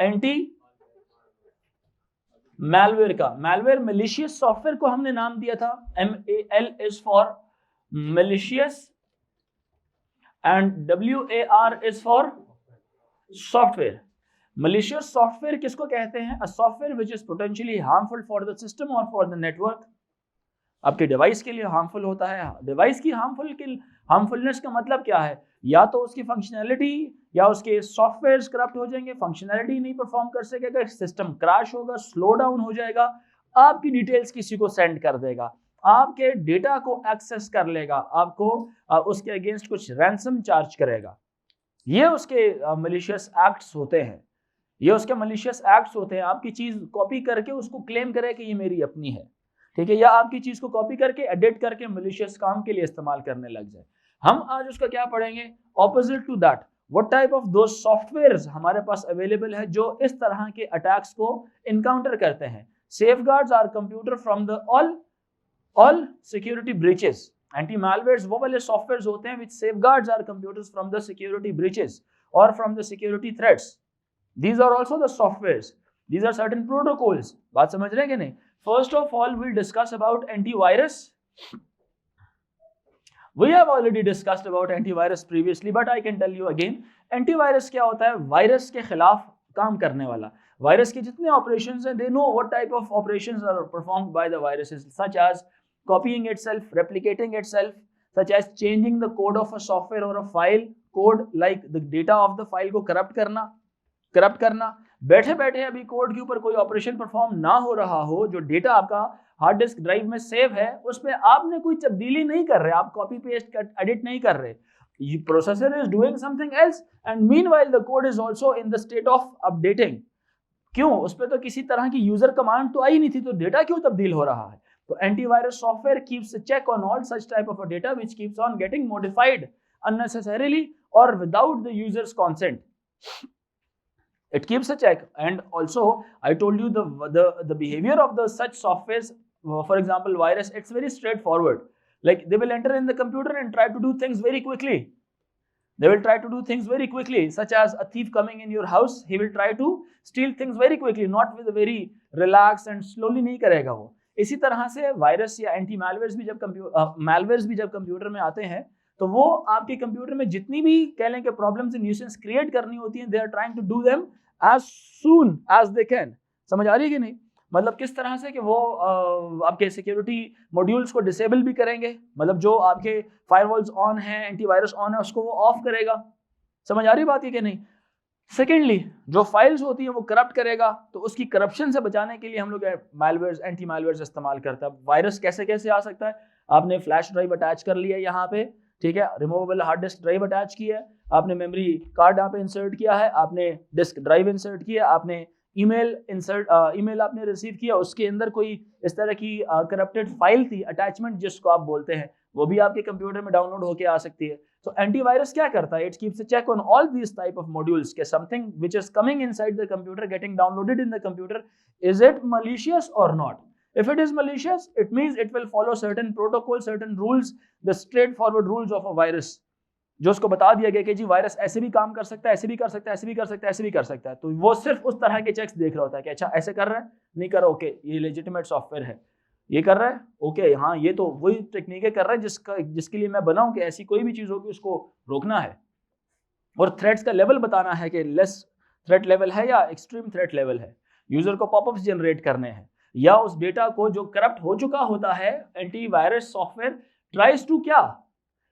Anti malware का, malware malicious software को हमने नाम दिया था MAL is for malicious and WAR is for software. malicious software किसको कहते हैं? A software which is potentially harmful for the system और फॉर द नेटवर्क। आपके डिवाइस के लिए हार्मफुल होता है। डिवाइस की हार्मफुलनेस का मतलब क्या है? या तो उसकी फंक्शनैलिटी या उसके सॉफ्टवेयर करप्ट हो जाएंगे, फंक्शनैलिटी नहीं परफॉर्म कर सकेगा, सिस्टम क्रैश होगा, स्लो डाउन हो जाएगा, आपकी डिटेल्स किसी को सेंड कर देगा, आपके डेटा को एक्सेस कर लेगा, आपको उसके अगेंस्ट कुछ रैंसम चार्ज करेगा। ये उसके मलिशियस एक्ट्स होते हैं, ये उसके मलिशियस एक्ट्स होते हैं। आपकी चीज कॉपी करके उसको क्लेम करे कि ये मेरी अपनी है, ठीक है, या आपकी चीज को कॉपी करके एडिट करके मलिशियस काम के लिए इस्तेमाल करने लग जाए। हम आज उसका क्या पढ़ेंगे? Opposite to that, what type of दो सॉफ्टवेयर्स हमारे पास अवेलेबल है जो इस तरह के अटैक्स को इनकाउंटर करते हैं। Safeguards are computer from the all security breaches. Anti malwares वो वाले सॉफ्टवेयर्स होते हैं which safeguards our computers from the security breaches or from the security threats. These are also the softwares. These are certain protocols. बात समझ रहे हैं कि नहीं? First of all, we'll discuss about antivirus. We have already discussed about antivirus previously, but I can tell you again. Antivirus क्या होता है? Virus के खिलाफ काम करने वाला। वायरस के जितने operations हैं, they know what type of operations are performed by the viruses, such as copying itself, replicating itself, such as changing the code of a software or a file, code like the data of the file को corrupt करना, बैठे बैठे अभी code के ऊपर कोई operation perform ना हो रहा हो, जो डेटा आपका हार्ड डिस्क ड्राइव में सेव है उसमें आपने कोई तब्दीली नहीं कर रहे, आप कॉपी पेस्ट एडिट नहीं कर रहे, processor is doing something else and meanwhile the code is also in the state of updating. क्यों? उस पर तो किसी तरह की यूजर कमांड तो आई नहीं थी, तो डेटा क्यों तब्दील हो रहा है? तो antivirus software keeps a check on all such type of a data which keeps on getting modified unnecessarily or without the user's consent. It keeps a check, and also I told you the behavior of the such softwares, for example virus, it's very straightforward. Like they will enter in the computer and try to do things very quickly. They will try to do things very quickly, such as a thief coming in your house, he will try to steal things very quickly, not with a very relaxed and slowly नहीं करेगा वो। इसी तरह से virus या anti मैलवेयर्स भी जब computer में आते हैं तो वो आपके कंप्यूटर में जितनी भी कह लें कि प्रॉब्लम्स एंड न्यूसेंस क्रिएट करनी होती हैं, they are trying to do them as soon as they can. समझ आ रही है कि नहीं? मतलब किस तरह से कि वो आपके सिक्योरिटी मॉड्यूल्स को डिसेबल भी करेंगे, मतलब जो आपके फायरवॉल्स ऑन है, एंटीवायरस ऑन है, उसको वो ऑफ करेगा। समझ आ रही बात है कि नहीं? सेकेंडली, जो फाइल्स होती हैं वो करप्ट करेगा, तो उसकी करप्शन से बचाने के लिए हम लोग मैलवेयर्स, एंटी मैलवेयर्स इस्तेमाल करते हैं। वायरस कैसे कैसे आ सकता है? आपने फ्लैश ड्राइव अटैच कर लिया यहाँ पे, ठीक है, removable hard disk drive attach किया है, आपने मेमोरी कार्ड यहाँ पे इंसर्ट किया है, आपने डिस्क ड्राइव इंसर्ट किया, आपने ईमेल आपने रिसीव किया, उसके अंदर कोई इस तरह की करप्टेड फाइल थी, अटैचमेंट जिसको आप बोलते हैं, वो भी आपके कंप्यूटर में डाउनलोड होके आ सकती है। तो एंटीवायरस क्या करता है? It keeps a check on all these type of modules के something which is coming inside the computer, getting downloaded in the computer, is it malicious or not? If it is malicious, it means it will follow certain protocols, certain rules, the straightforward rules of a virus, जो उसको बता दिया गया कि जी virus ऐसे भी काम कर सकता है, ऐसे भी कर सकता है, ऐसे भी कर सकता है, ऐसे भी कर सकता है। तो वो सिर्फ उस तरह के चेक्स देख रहा होता है कि अच्छा ऐसे कर रहा है, नहीं कर रहा, ओके ये लेजिटिमेट सॉफ्टवेयर है, ये कर रहा है, ओके हाँ ये तो वही टेक्निकें कर रहा है जिसके लिए मैं बना हूं कि ऐसी कोई भी चीज होगी उसको रोकना है, और थ्रेट्स का लेवल बताना है कि लेस थ्रेट लेवल है या एक्सट्रीम थ्रेट लेवल है, यूजर को पॉपअप्स जनरेट करने हैं, या उस डेटा को जो करप्ट हो चुका होता है, antivirus software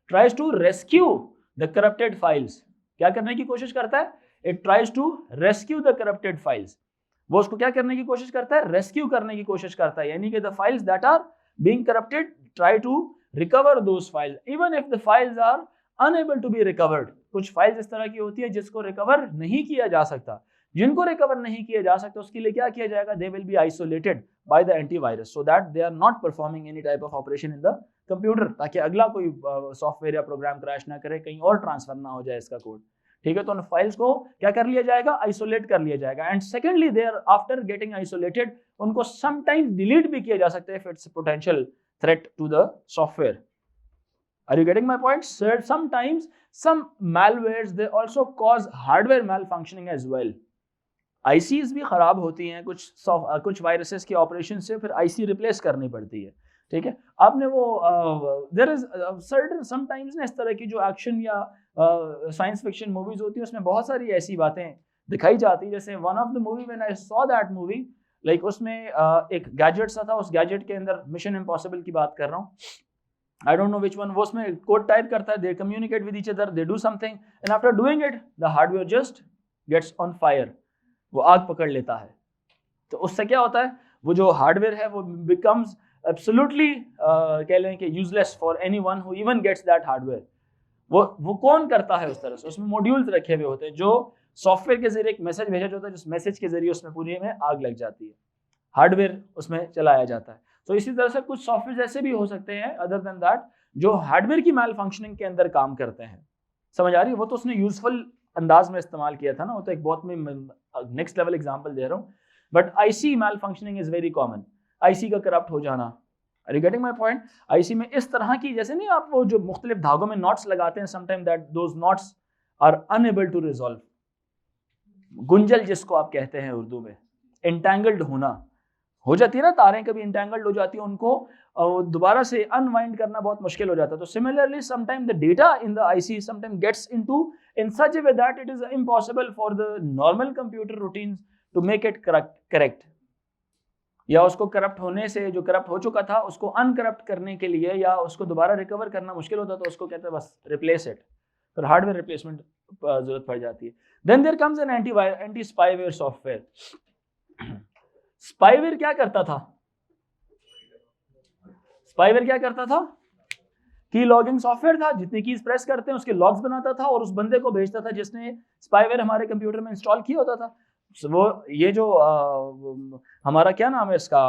tries to rescue the corrupted files. क्या करने की कोशिश करता है? It tries to rescue the corrupted files. वो उसको क्या करने की कोशिश करता है? रेस्क्यू करने की कोशिश करता है, यानी कि the files that are being corrupted try to recover those files even if the files are unable to be recovered. कुछ फाइल्स इस तरह की होती है जिसको रिकवर नहीं किया जा सकता, जिनको रिकवर नहीं किया जा सकता उसके लिए क्या किया जाएगा? They will be isolated by the antivirus so that they are not performing any type of operation in the computer, ताकि अगला कोई सॉफ्टवेयर या प्रोग्राम क्रैश ना करे, कहीं और ट्रांसफर ना हो जाए इसका कोड। ठीक है, तो उन फाइल्स को क्या कर लिया जाएगा? आइसोलेट कर लिया जाएगा। And secondly they are after getting isolated उनको समटाइम्स डिलीट भी किया जा सकता है if it's potential threat to the software. Are you getting my point? Sir, sometimes some malwares they also cause hardware malfunctioning as well. ICs भी ख़राब होती हैं, कुछ वायरसेस के ऑपरेशन से फिर आईसी रिप्लेस करनी पड़ती है, ठीक है। आपने वो देयर इज सर्टेन समटाइम्स ना इस तरह की जो एक्शन या साइंस फिक्शन मूवीज होती है उसमें बहुत सारी ऐसी बातें दिखाई जाती है। जैसे one of the movie when I saw that movie, like उसमें एक गैजेट सा था, उस गैजेट के अंदर मिशन इम्पॉसिबल की बात कर रहा हूँ, I don't know which one, वो उसमें कोड टाइप करता है, they communicate with each other, they do something and after doing it the hardware just gets on fire, वो आग पकड़ लेता है। तो उससे क्या होता है, वो जो हार्डवेयर है वो बिकम्स एब्सोल्युटली कह लें कि useless for anyone who even gets that hardware. वो कौन करता है उस तरह से, उसमें मॉड्यूल्स रखे हुए होते हैं जो सॉफ्टवेयर के जरिए एक मैसेज भेजा जाता है, जिस मैसेज के जरिए उसमें पूरी में आग लग जाती है, हार्डवेयर उसमें चलाया जाता है। तो इसी तरह से कुछ सॉफ्टवेयर ऐसे भी हो सकते हैं अदर देन दैट जो हार्डवेयर की मैल फंक्शनिंग के अंदर काम करते हैं। समझ आ रही है? वो तो उसने यूजफुल अंदाज में इस्तेमाल किया था ना, वो तो एक बहुत में नेक्स्ट लेवल एग्जांपल दे रहा हूँ। But IC malfunctioning is very common, IC का करप्ट हो जाना। Are you getting my point? IC में इस तरह की, जैसे नहीं आप वो जो मुख्तलिफ धागों में नॉट्स लगाते हैं, sometime that those knots are unable to resolve, गुंजल जिसको आप कहते हैं उर्दू में, एंटैंगल्ड होना, हो जाती है ना तारें कभी एंटैंगल्ड हो जाती है, उनको दोबारा से अनवाइंड करना बहुत मुश्किल हो जाता है। तो similarly sometime the data in the IC sometime gets into in such a way that it is impossible for the normal computer routines to make it correct, या उसको करप्ट होने से, जो करप्ट हो चुका था उसको अनकरप्ट करने के लिए या उसको दोबारा रिकवर करना मुश्किल होता, तो उसको कहते हैं बस रिप्लेस इट, फिर हार्डवेयर रिप्लेसमेंट जरूरत पड़ जाती है। Then there comes an anti spyware software. Spyware क्या करता था? स्पाईवेयर क्या करता था? की लॉगिंग सॉफ्टवेयर था, जितनी कीज प्रेस करते हैं उसके लॉग्स बनाता था और उस बंदे को भेजता था जिसने स्पाईवेयर हमारे कंप्यूटर में इंस्टॉल किया होता था। वो ये जो हमारा क्या नाम है इसका,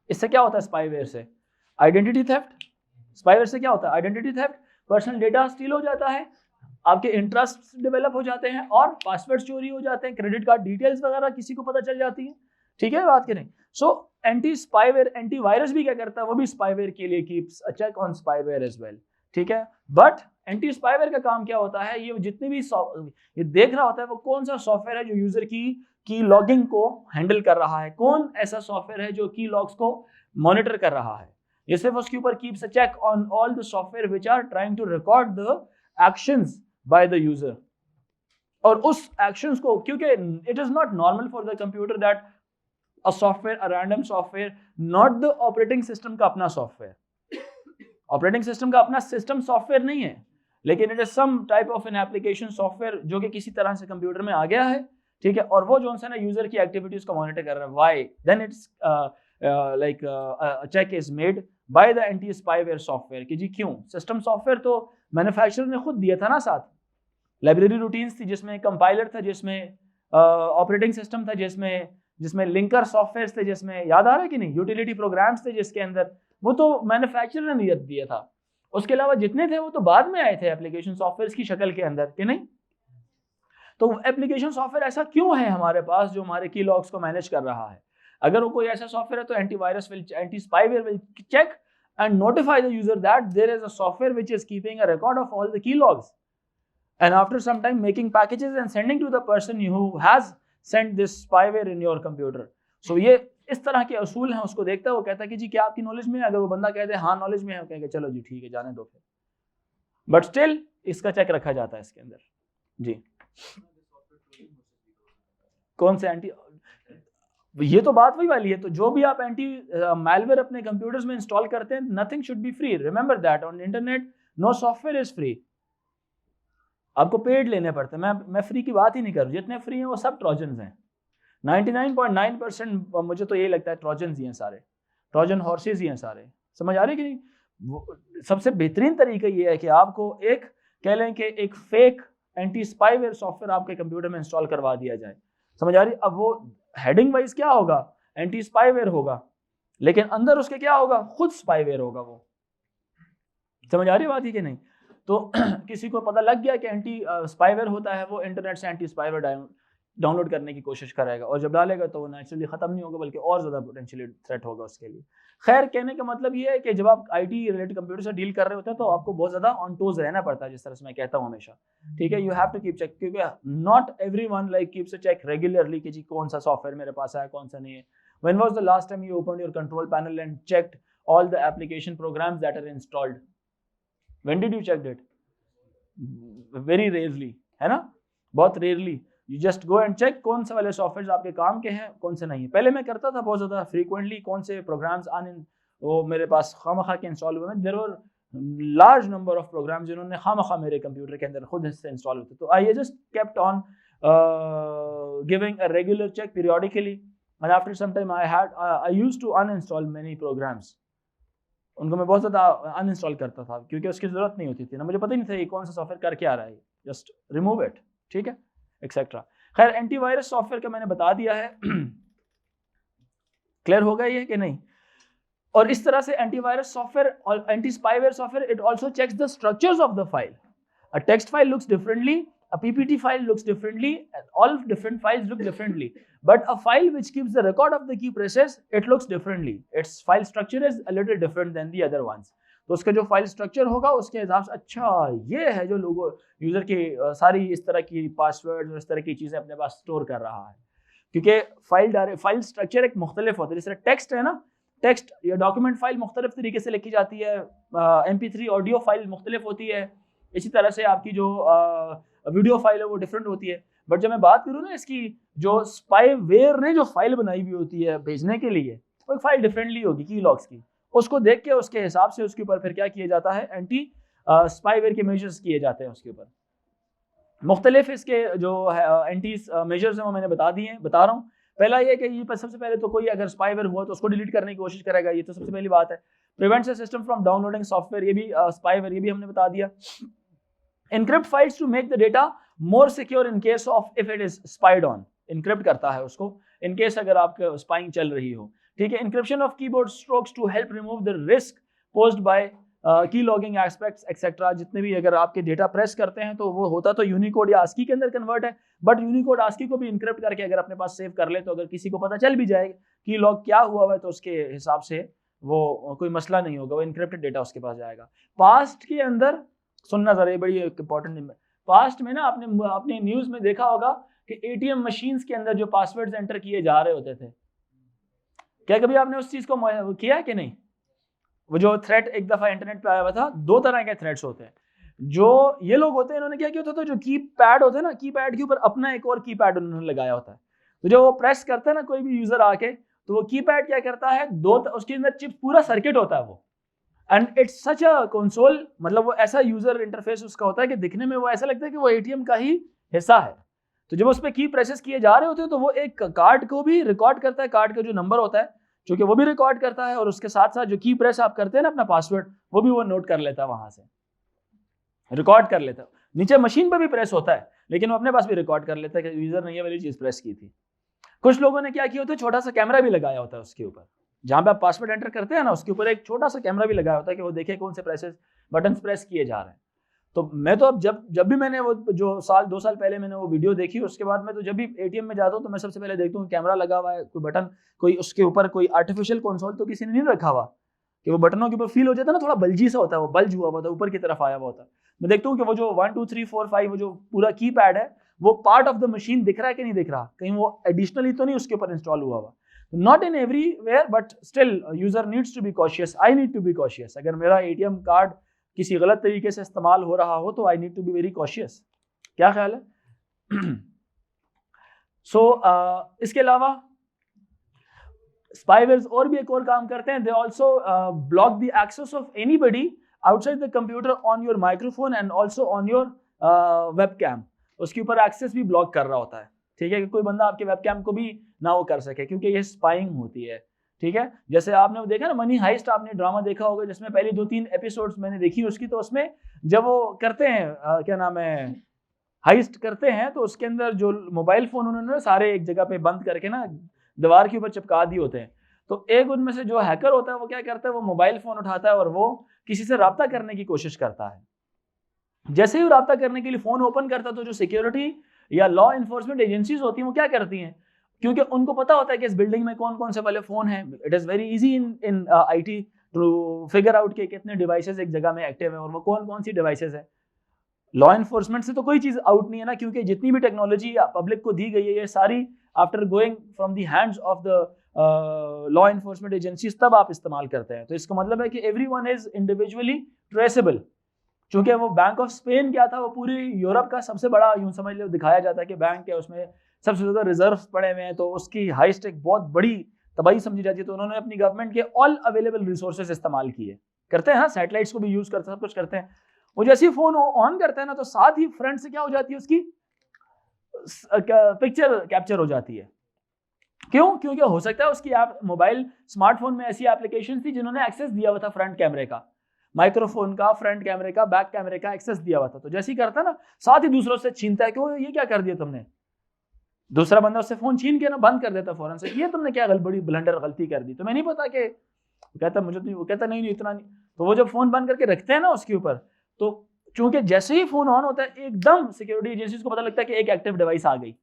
इससे क्या होता है स्पाईवेयर से? Identity theft. स्पाईवेयर से क्या होता है? Identity theft, personal data steel हो जाता है, आपके इंटरेस्ट डेवलप हो जाते हैं और पासवर्ड चोरी हो जाते हैं, क्रेडिट कार्ड डिटेल्स वगैरह किसी को पता चल जाती है, ठीक है बात करें। So anti spyware, anti virus भी क्या करता है, वो भी स्पाईवेयर के लिए keeps a check on spyware as well, ठीक है। बट एंटी स्पाईवेयर का काम क्या होता है, ये जितने भी ये देख रहा होता है वो कौन सा सॉफ्टवेयर है जो यूजर की लॉगिंग को हैंडल कर रहा है, कौन ऐसा सॉफ्टवेयर है जो की लॉग्स को मॉनिटर कर रहा है। ये सिर्फ उसके ऊपर keeps a check on all the software which are trying to record the actions by the user. और उस एक्शंस को, क्योंकि it is not normal for the computer that a software, a random software, not the operating system का अपना software, operating system का अपना system software नहीं है, लेकिन it is some type of an application software जो कि किसी तरह से कंप्यूटर में आ गया है, ठीक है। और वो जो है ना यूजर की एक्टिविटीज को मॉनिटर कर रहा है। Why then it's like check is made by the anti spyware software कि जी क्यों। सिस्टम सॉफ्टवेयर तो मैन्युफैक्चरर ने खुद दिया था ना, साथ लाइब्रेरी रूटीन्स थी, जिसमें कंपाइलर था, जिसमें ऑपरेटिंग सिस्टम था, जिसमें लिंकर सॉफ्टवेयर थे, जिसमें याद आ रहा है कि नहीं, यूटिलिटी प्रोग्राम्स थे जिसके अंदर, वो तो मैन्युफैक्चरर ने दिया था। उसके अलावा जितने थे वो तो बाद में आए थे एप्लीकेशन सॉफ्टवेयर की शक्ल के अंदर, कि नहीं। तो एप्लीकेशन सॉफ्टवेयर ऐसा क्यों है हमारे पास जो हमारे की लॉग्स को मैनेज कर रहा है? अगर वो कोई ऐसा सॉफ्टवेयर है तो antivirus will, anti spyware will check and notify the user that there is a software which is keeping a record of all the key logs, and after some time making packages and sending to the person who has sent this spyware in your computer. So ये इस तरह के असूल हैं, उसको देखता है, वो कहता है कि जी क्या आपकी नॉलेज में है? अगर वो बंदा कहते हैं हाँ नॉलेज में है, कहेंगे चलो जी ठीक है जाने दो फिर, बट स्टिल इसका चेक रखा जाता है इसके अंदर। जी कौन से एंटी, ये तो बात वही वाली है। तो जो भी आप एंटी मैलवेयर अपने कंप्यूटर्स में इंस्टॉल करते हैं, nothing should be free, remember that on internet no software is free, आपको पेड लेने पड़ते हैं। मैं फ्री की बात ही नहीं कर रहा, जितने फ्री हैं वो सब ट्रोजन्स हैं। 99.9% मुझे तो यही लगता है ट्रोजन्स ही हैं सारे, ट्रोजन हॉर्सेस ही हैं सारे। समझ आ रही है कि नहीं? सबसे बेहतरीन तरीका ये है कि आपको एक कह लें कि एक फेक एंटी स्पाईवेयर सॉफ्टवेयर आपके कंप्यूटर में इंस्टॉल करवा दिया जाए। समझ आ रही? अब वो हेडिंग वाइज क्या होगा, एंटी स्पाईवेयर होगा, लेकिन अंदर उसके क्या होगा, खुद स्पाईवेयर होगा वो। समझ आ रही बात ही कि नहीं? तो किसी को पता लग गया कि एंटी स्पाईवेयर होता है, वो इंटरनेट से एंटी स्पाईवेयर डाउनलोड करने की कोशिश करेगा, और जब डालेगा तो वो नेचुरली ख़त्म नहीं होगा बल्कि और ज़्यादा पोटेंशियली थ्रेट होगा उसके लिए। खैर, कहने का मतलब ये है कि जब आप IT रिलेटेड कंप्यूटर से डील कर रहे होते हैं तो आपको बहुत ज़्यादा ऑन टोज रहना पड़ता है, जिस तरह से मैं कहता हूँ हमेशा, ठीक है। You have to keep check, क्योंकि not everyone like keeps a check regularly कि जी कौन सा सॉफ्टवेयर मेरे पास है कौन सा नहीं है। When was the last time you opened your control panel and checked all the application programs that are installed? When did you check it? Very rarely, है ना, बहुत rarely. You just go and check कौन से वाले software आपके काम के हैं कौन से नहीं है। पहले मैं करता था बहुत ज़्यादा फ्रीक्वेंटली, कौन से प्रोग्राम्स वो मेरे पास खामखा के इंस्टॉल हुए हैं। There were large number of programs जिन्होंने खामखा मेरे कंप्यूटर के अंदर खुद से इंस्टॉल होते। तो I just kept on giving a regular check periodically, and after some time I used to uninstall many programs. उनको मैं बहुत ज़्यादा अनइंस्टॉल करता था क्योंकि उसकी ज़रूरत नहीं होती थी ना, मुझे पता ही नहीं था ये कौन सा सॉफ्टवेयर कर क्या रहा है, जस्ट रिमूव इट, ठीक है, एक्सेट्रा। खैर, एंटीवायरस सॉफ्टवेयर का मैंने बता दिया है। क्लियर हो गया ये कि नहीं? और इस तरह से एंटीवायरस सॉफ्टवेयर और anti spyware software, it also checks the structures of the file. A text file looks differently, a PPT file looks differently, all different files look differently, but a file which keeps the record of the key presses, it looks differently. Its file structure is a little different than the other ones. तो उसका जो file structure होगा उसके हिसाब से, अच्छा ये है जो लोगों यूजर की सारी इस तरह की पासवर्ड और इस तरह की चीजें अपने पास स्टोर कर रहा है, क्योंकि फाइल स्ट्रक्चर एक मुख्तलिफ होता है। जैसे टेक्स्ट है ना, टेक्स्ट या डॉक्यूमेंट फाइल मुख्तलिफ तरीके से लिखी जाती है, MP3 ऑडियो फाइल मुख्तलिफ होती है, इसी तरह से आपकी जो वीडियो फाइल है वो डिफरेंट होती है। बट जब मैं बात करूँ ना इसकी, जो स्पाईवेयर ने जो फाइल बनाई हुई होती है भेजने के लिए, वो एक फाइल डिफरेंटली होगी की लॉग्स की, उसको देख के उसके हिसाब से उसके ऊपर फिर क्या किया जाता है, एंटी स्पाईवेयर के मेजर्स किए जाते हैं उसके ऊपर। मुख्तलिफ इसके जो एंटी मेजर्स हैं वो मैंने बता रहा हूँ। पहला ये कि ये सबसे पहले तो कोई अगर स्पाईवेयर हुआ तो उसको डिलीट करने की कोशिश करेगा, ये तो सबसे पहली बात है। Prevents the system from downloading software, ये भी स्पाईवेयर, ये भी हमने बता दिया। Encrypt files to make the data more secure in case of if it is spied on. Encrypt करता है उसको in case अगर आपका spying चल रही हो, ठीक है। Encryption of keyboard strokes to help remove the risk posed by key logging aspects etc. जितने भी अगर आपके डेटा प्रेस करते हैं तो वो होता तो यूनिकोड या ASCII के अंदर कन्वर्ट है, बट यूनिकोड ASCII को भी इनक्रिप्ट करके अगर अपने पास सेव कर ले तो अगर किसी को पता चल भी जाए की लॉग क्या हुआ है तो उसके हिसाब से वो कोई मसला नहीं होगा, वो इनक्रिप्टेड डेटा उसके पास जाएगा। पास्ट के अंदर सुनना जरा, ये बड़ी इंपॉर्टेंट, पास्ट में ना आपने न्यूज में देखा होगा कि ATM मशीन्स के अंदर जो पासवर्ड्स एंटर किए जा रहे होते थे, क्या कभी आपने उस चीज को किया कि नहीं? वो जो थ्रेट एक दफा इंटरनेट पे आया हुआ था, दो तरह के थ्रेट्स होते हैं। जो ये लोग होते हैं इन्होंने क्या किया होता था, जो की पैड होते हैं ना, की पैड के ऊपर अपना एक और की पैड उन्होंने लगाया होता है, तो जो वो प्रेस करता है ना कोई भी यूजर आके, तो वो की पैड क्या करता है, उसके अंदर चिप पूरा सर्किट होता है वो, and it's such a console, मतलब वो ऐसा यूजर इंटरफेस उसका होता है कि दिखने में वो ऐसा लगता है कि वो ATM का ही हिस्सा है। तो जब उस पर की प्रेसेस किए जा रहे होते हैं तो वो एक कार्ड को भी रिकॉर्ड करता है, कार्ड का जो नंबर होता है चूंकि वो भी रिकॉर्ड करता है, और उसके साथ साथ जो की प्रेस आप करते हैं ना अपना पासवर्ड, वो भी वो नोट कर लेता है, वहां से रिकॉर्ड कर लेता है। नीचे मशीन पर भी प्रेस होता है लेकिन वो अपने पास भी रिकॉर्ड कर लेता है कि यूजर ने ये वाली चीज प्रेस की थी। कुछ लोगों ने क्या किया होता है, छोटा सा कैमरा भी लगाया होता है उसके ऊपर, जहां पे आप पासवर्ड एंटर करते हैं ना उसके ऊपर एक छोटा सा कैमरा भी लगाया होता है कि वो देखे कौन से बटन प्रेस किए जा रहे हैं। तो मैं तो अब जब भी मैंने वो जो 2 साल पहले मैंने वो वीडियो देखी, उसके बाद मैं तो जब भी ATM में जाता हूँ तो मैं सबसे पहले देखता हूँ कैमरा लगा हुआ है, कोई बटन, कोई उसके ऊपर कोई आर्टिफिशियल कंसोल तो किसी ने नहीं रखा हुआ कि वो बटनों के ऊपर फील हो जाता है ना, थोड़ा बल्जी सा होता है, वो बल्ज हुआ होता है, ऊपर की तरफ आया हुआ होता है। मैं देखता हूँ कि वो जो 1 2 3 4 5 वो जो पूरा की पैड है वो पार्ट ऑफ द मशीन दिख रहा है कि नहीं दिख रहा, कहीं वो एडिशनली तो नहीं उसके ऊपर इंस्टॉल हुआ हुआ। Not in everywhere, but still user needs to be cautious. I need to be cautious. अगर मेरा ATM कार्ड किसी गलत तरीके से इस्तेमाल हो रहा हो तो I need to be very cautious. क्या ख्याल है? So इसके अलावा स्पाईवेयर्स और भी एक और काम करते हैं। They also block the access of anybody outside the computer on your microphone and also on your webcam. उसके ऊपर एक्सेस भी ब्लॉक कर रहा होता है, ठीक है, कि कोई बंदा आपके वेबकैम को भी ना वो कर सके, क्योंकि ये स्पाइंग होती है, ठीक है। जैसे आपने वो देखा ना मनी हाइस्ट, आपने ड्रामा देखा होगा जिसमें पहली 2-3 एपिसोड्स मैंने देखी उसकी, तो उसमें जब वो करते हैं क्या नाम है, हाइस्ट करते हैं, तो उसके अंदर जो मोबाइल फोन उन्होंने सारे एक जगह पे बंद करके ना दीवार के ऊपर चिपका दिए होते हैं। तो एक उनमें से जो हैकर होता है वो क्या करता है, वो मोबाइल फोन उठाता है और वो किसी से रब्ता करने की कोशिश करता है। जैसे ही रब्ता करने के लिए फोन ओपन करता है तो जो सिक्योरिटी या लॉ इन्फोर्समेंट एजेंसीज होती हैं, वो क्या करती हैं, क्योंकि उनको पता होता है कि इस बिल्डिंग में कौन कौन से वाले फ़ोन हैं, it is very easy in IT to figure out के कितने डिवाइसेस एक जगह में एक्टिव हैं और वो कौन कौन सी डिवाइसेस हैं। लॉ इन्फोर्समेंट से तो कोई चीज़ आउट नहीं है ना, क्योंकि जितनी भी टेक्नोलॉजी पब्लिक को दी गई है ये सारी after going from the hands of the law enforcement agencies तब आप इस्तेमाल करते हैं। तो इसका मतलब है कि एवरीवन इज इंडिविजुअली ट्रेसेबल। चूंकि वो बैंक ऑफ स्पेन क्या था, वो पूरी यूरोप का सबसे बड़ा, यूं समझ लो दिखाया जाता है कि बैंक है, उसमें सबसे ज़्यादा रिजर्व पड़े हुए हैं, तो उसकी हाइस्ट एक बहुत बड़ी तबाही समझी जाती है। तो उन्होंने अपनी गवर्नमेंट के ऑल अवेलेबल रिसोर्सेज इस्तेमाल किए, करते हैं, हाँ सैटेलाइट्स को भी यूज़ करते हैं, सब कुछ करते हैं। वो जैसे ही फोन ऑन करता है ना, तो साथ ही फ्रंट से क्या हो जाती है, उसकी पिक्चर कैप्चर हो जाती है। क्यों? क्योंकि हो सकता है उसकी ऐप मोबाइल स्मार्टफोन में ऐसी एप्लीकेशन थी जिन्होंने एक्सेस दिया हुआ था फ्रंट कैमरे का, माइक्रोफोन का, फ्रंट कैमरे का, बैक कैमरे का एक्सेस दिया हुआ था। तो जैसे ही करता ना, साथ ही दूसरों से छीनता है कि वो ये क्या कर दिया तुमने। दूसरा बंदा उससे फोन छीन के ना बंद कर देता फौरन से, ये तुमने क्या बड़ी ब्लंडर गलती कर दी, तुम्हें नहीं पता कि, कहता मुझे तो, वो कहता नहीं इतना नहीं। तो वो जब फोन बंद करके रखते हैं ना उसके ऊपर, तो चूंकि जैसे ही फोन ऑन होता है एकदम सिक्योरिटी एजेंसीज को पता लगता है कि एक एक्टिव डिवाइस आ गई।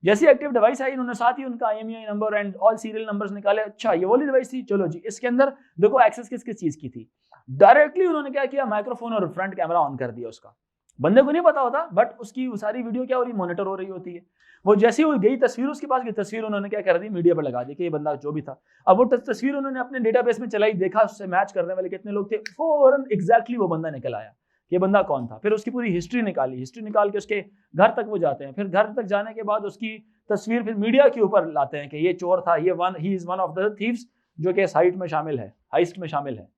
जैसी एक्टिव डिवाइस आई, उन्होंने साथ ही उनका IMEI number and all serial numbers निकाले, अच्छा ये वाली डिवाइस थी, चलो जी इसके अंदर देखो एक्सेस किस किस चीज की थी। डायरेक्टली उन्होंने क्या किया, माइक्रोफोन और फ्रंट कैमरा ऑन कर दिया उसका। बंदे को नहीं पता होता, बट उसकी वो सारी वीडियो क्या हो रही, मॉनिटर हो रही होती है। वो जैसी वो गई तस्वीर उसके पास की तस्वीर उन्होंने क्या कर दी, मीडिया पर लगा दी कि ये बंदा जो भी था। अब वो तस्वीर उन्होंने अपने डेटाबेस में चलाई, देखा उससे मैच करने वाले कितने लोग थे, फौरन एग्जैक्टली वो बंदा निकल आया, ये बंदा कौन था। फिर उसकी पूरी हिस्ट्री निकाली, हिस्ट्री निकाल के उसके घर तक वो जाते हैं। फिर घर तक जाने के बाद उसकी तस्वीर फिर मीडिया के ऊपर लाते हैं कि ये चोर था, ये he is one of the thieves जो कि हाइस्ट में शामिल है, हाइस्ट में शामिल है।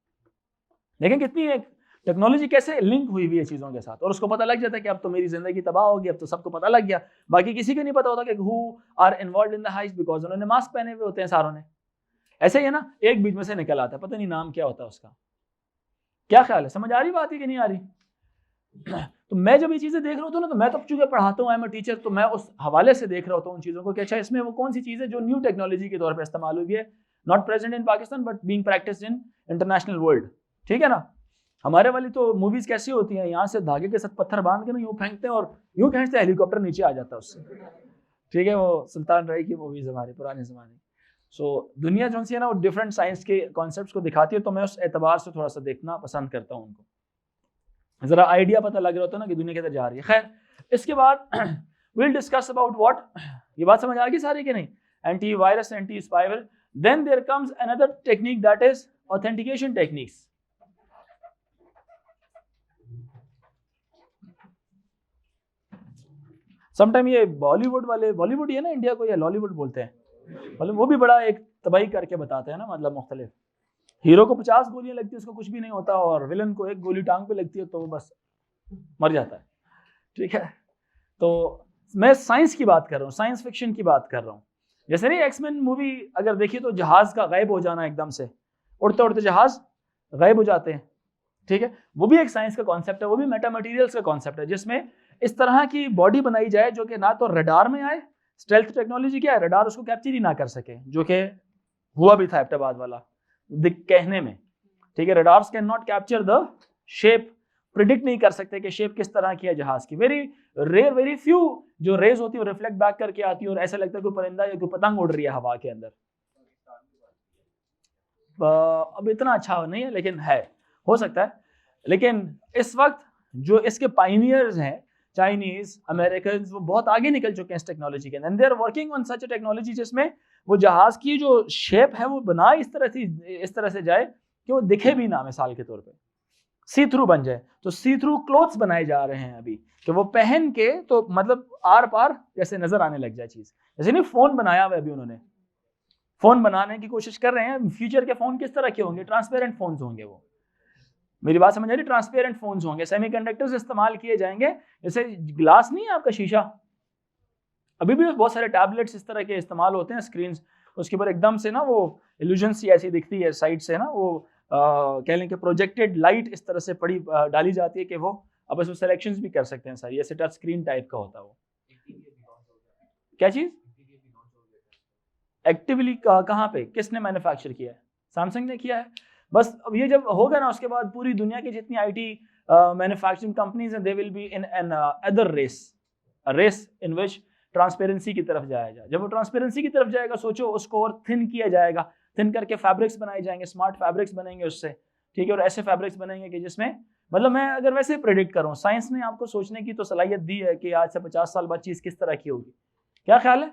लेकिन कितनी एक टेक्नोलॉजी कैसे लिंक हुई हुई है चीज़ों के साथ, और उसको पता लग जाता है कि अब तो मेरी जिंदगी तबाह होगी, अब तो सबको पता लग गया। बाकी किसी को नहीं पता होता कि who are involve in the heist, because उन्होंने मास्क पहने हुए होते हैं सारों ने। ऐसे ही है ना, एक बीच में से निकल आता है, पता नहीं नाम क्या होता है उसका। क्या ख्याल है, समझ आ रही बात है कि नहीं आ रही? तो मैं जब ये चीज़ें देख रहा होता हूँ ना, तो मैं तो चूंकि पढ़ाता हूँ, आई एम अ टीचर, तो मैं उस हवाले से देख रहा होता हूँ उन चीज़ों को कि अच्छा इसमें वो कौन सी चीज़ है जो न्यू टेक्नोलॉजी के तौर पर इस्तेमाल हुई है, not present in Pakistan but being practised in international world. ठीक है ना। हमारे वाली तो मूवीज कैसी होती हैं, यहाँ से धागे के साथ पत्थर बांध के ना यूँ फेंकते हैं और यूँ खींचते हैं, हेलीकॉप्टर नीचे आ जाता है उससे। ठीक है, वो सुल्तान राय की मूवीज हमारे पुराने ज़माने। सो दुनिया जो सी है ना, वो डिफरेंट साइंस के कॉन्सेप्ट्स को दिखाती है, तो मैं उस एतबार से थोड़ा सा देखना पसंद करता हूँ उनको, ज़रा आइडिया पता लग रहा होता है ना कि दुनिया किधर जा रही है। खैर, इसके बाद विल डिस्कस अबाउट व्हाट, ये बात समझ आ गई सारी कि नहीं, anti virus, anti spyware. Then there comes another technique that is authentication techniques. Sometime ये बॉलीवुड वाले, बॉलीवुड ही है ना इंडिया को, या लॉलीवुड बोलते हैं, मतलब वो भी बड़ा एक तबाही करके बताते हैं ना, मतलब मुख्तलिफ। हीरो को 50 गोलियां लगती है, उसको कुछ भी नहीं होता, और विलन को एक गोली टांग पे लगती है तो वो बस मर जाता है। ठीक है, तो मैं साइंस की बात कर रहा हूँ, साइंस फिक्शन की बात कर रहा हूँ। जैसे नहीं एक्समैन मूवी अगर देखिए तो जहाज का गायब हो जाना, एकदम से उड़ते उड़ते जहाज गायब हो जाते हैं। ठीक है, वो भी एक साइंस का कॉन्सेप्ट है, वो भी मेटा मटीरियल्स का कॉन्सेप्ट है, जिसमें इस तरह की बॉडी बनाई जाए जो कि ना तो रडार में आए, स्टेल्थ टेक्नोलॉजी क्या है, रडार उसको कैप्चर ही ना कर सके, जो कि हुआ भी था एबटाबाद वाला कहने में। ठीक है, radars can not capture the shape, predict नहीं कर सकते कि शेप किस तरह की है जहाज की। वेरी रेयर, वेरी फ्यू जो रेज होती है वो रिफ्लेक्ट बैक करके आती है और ऐसा लगता है कोई परिंदा या कोई पतंग उड़ रही है हवा के अंदर। अब इतना अच्छा नहीं है लेकिन है, हो सकता है। लेकिन इस वक्त जो इसके पाइनियर्स हैं, चाइनीज, अमेरिकन, वो बहुत आगे निकल चुके हैं इस टेक्नोलॉजी के अंदर। They are working on such a technology जिसमें वो जहाज की जो शेप है वो बना इस तरह से जाए कि वो दिखे भी ना, मिसाल के तौर पे सी थ्रू बन जाए। तो सी थ्रू क्लोथ्स बनाए जा रहे हैं अभी, कि वो पहन के तो मतलब आर पार जैसे नजर आने लग जाए चीज। जैसे नहीं फोन बनाया हुआ अभी उन्होंने, फोन बनाने की कोशिश कर रहे हैं। फ्यूचर के फोन किस तरह के होंगे, ट्रांसपेरेंट फोन्स होंगे। वो मेरी बात समझ आ रही, ट्रांसपेरेंट फोन्स होंगे, सेमीकंडक्टर्स इस्तेमाल किए जाएंगे। जैसे ग्लास नहीं है आपका शीशा, अभी भी बहुत सारे टैबलेट्स इस तरह के इस्तेमाल होते हैं, स्क्रीन उसके ऊपर एकदम से ना वो इल्यूजन सी ऐसी दिखती है साइड से ना, वो कह लें कि प्रोजेक्टेड लाइट इस तरह से पड़ी डाली जाती है कि वो अब उसमें सिलेक्शंस भी कर सकते हैं सारी, ऐसे टच स्क्रीन टाइप का होता है वो। क्या चीज एक्टिवली कहाँ पे, किसने मैन्युफैक्चर किया है? सैमसंग ने किया है। बस अब ये जब होगा ना, उसके बाद पूरी दुनिया की जितनी IT मैन्युफैक्चरिंग कंपनीज हैं, they will be in an other race. Race in which transparency की तरफ जाया जाए। जब वो ट्रांसपेरेंसी की तरफ जाएगा, सोचो उसको और थिन किया जाएगा, थिन करके फैब्रिक्स बनाए जाएंगे, स्मार्ट फैब्रिक्स बनेंगे उससे, ठीक है, और ऐसे फैब्रिक्स बनेंगे कि जिसमें मतलब मैं अगर वैसे प्रेडिक्ट करूँ, साइंस ने आपको सोचने की तो सलाहियत दी है कि आज से 50 साल बाद चीज़ किस तरह की होगी, क्या ख्याल है?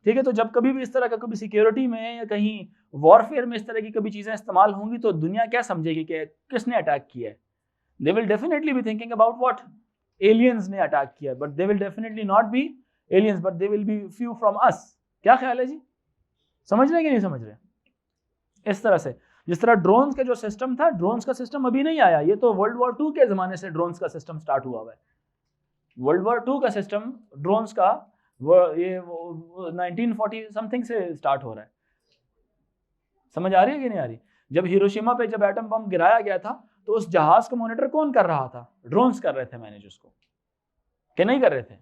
ठीक है, तो जब कभी भी इस तरह का कभी सिक्योरिटी में या कहीं वॉरफेयर में इस तरह की कभी चीज़ें इस्तेमाल होंगी तो दुनिया क्या समझेगी कि किसने अटैक किया है? They will definitely be thinking about what aliens ने अटैक किया, but they will definitely not be aliens, but they will be few from us. क्या ख्याल है जी? समझ रहे कि नहीं समझ रहे? इस तरह से जिस तरह ड्रोन्स का जो सिस्टम था, ड्रोन्स का सिस्टम अभी नहीं आया, ये तो वर्ल्ड वॉर 2 के ज़माने से ड्रोन्स का सिस्टम स्टार्ट हुआ हुआ है। वर्ल्ड वॉर 2 का सिस्टम ड्रोन्स का ये 1940 समथिंग से स्टार्ट हो रहा है। समझ आ रही है कि नहीं आ रही? जब हिरोशिमा पे जब एटम बम गिराया गया था तो उस जहाज को मॉनिटर कौन कर रहा था? ड्रोन्स कर रहे थे मैनेज उसको, क्या नहीं कर रहे थे?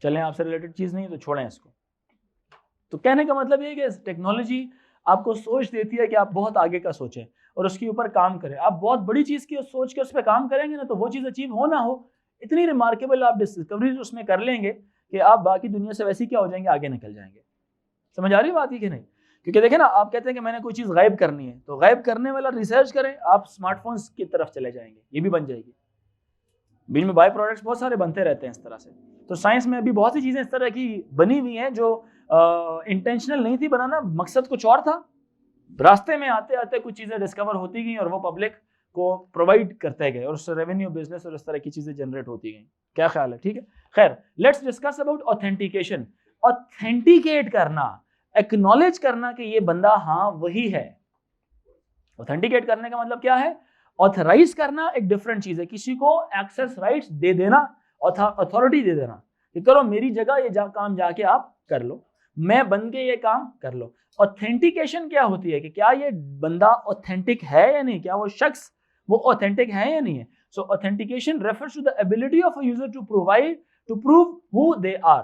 चलें, आपसे रिलेटेड चीज़ नहीं तो छोड़ें इसको। तो कहने का मतलब ये कि टेक्नोलॉजी आपको सोच देती है कि आप बहुत आगे का सोचें और उसके ऊपर काम करें। आप बहुत बड़ी चीज़ की सोच के उस पर काम करेंगे ना, तो वो चीज़ अचीव हो ना हो, इतनी रिमार्केबल आप डिस्कवरीज उसमें कर लेंगे कि आप बाकी दुनिया से वैसे ही क्या हो जाएंगे, आगे निकल जाएंगे। समझ आ रही बात है कि नहीं? क्योंकि देखें ना, आप कहते हैं कि मैंने कोई चीज़ गायब करनी है, तो गायब करने वाला रिसर्च करें, आप स्मार्टफोन्स की तरफ चले जाएंगे, ये भी बन जाएगी। बीच में बाय प्रोडक्ट्स बहुत सारे बनते रहते हैं इस तरह से। तो साइंस में अभी बहुत सी चीज़ें इस तरह की बनी हुई हैं जो इंटेंशनल नहीं थी बनाना, मकसद कुछ और था। रास्ते में आते आते कुछ चीज़ें डिस्कवर होती गई और वो पब्लिक को प्रोवाइड करते गए और उससे रेवेन्यू, बिजनेस और इस तरह की चीज़ें जनरेट होती गई। क्या ख्याल है? ठीक है, खैर, let's discuss about authentication. Authenticate करना, एक्नॉलेज करना कि ये बंदा हाँ वही है। ऑथेंटिकेट करने का मतलब क्या है? ऑथराइज करना एक डिफरेंट चीज है, किसी को एक्सेस राइट्स दे देना, अथॉरिटी दे देना कि करो मेरी जगह ये काम जाके आप कर लो, मैं बन के ये काम कर लो। ऑथेंटिकेशन क्या होती है कि क्या ये बंदा ऑथेंटिक है या नहीं, क्या वो शख्स वो ऑथेंटिक है या नहीं है। So authentication refers to the ability of a user to prove who they are,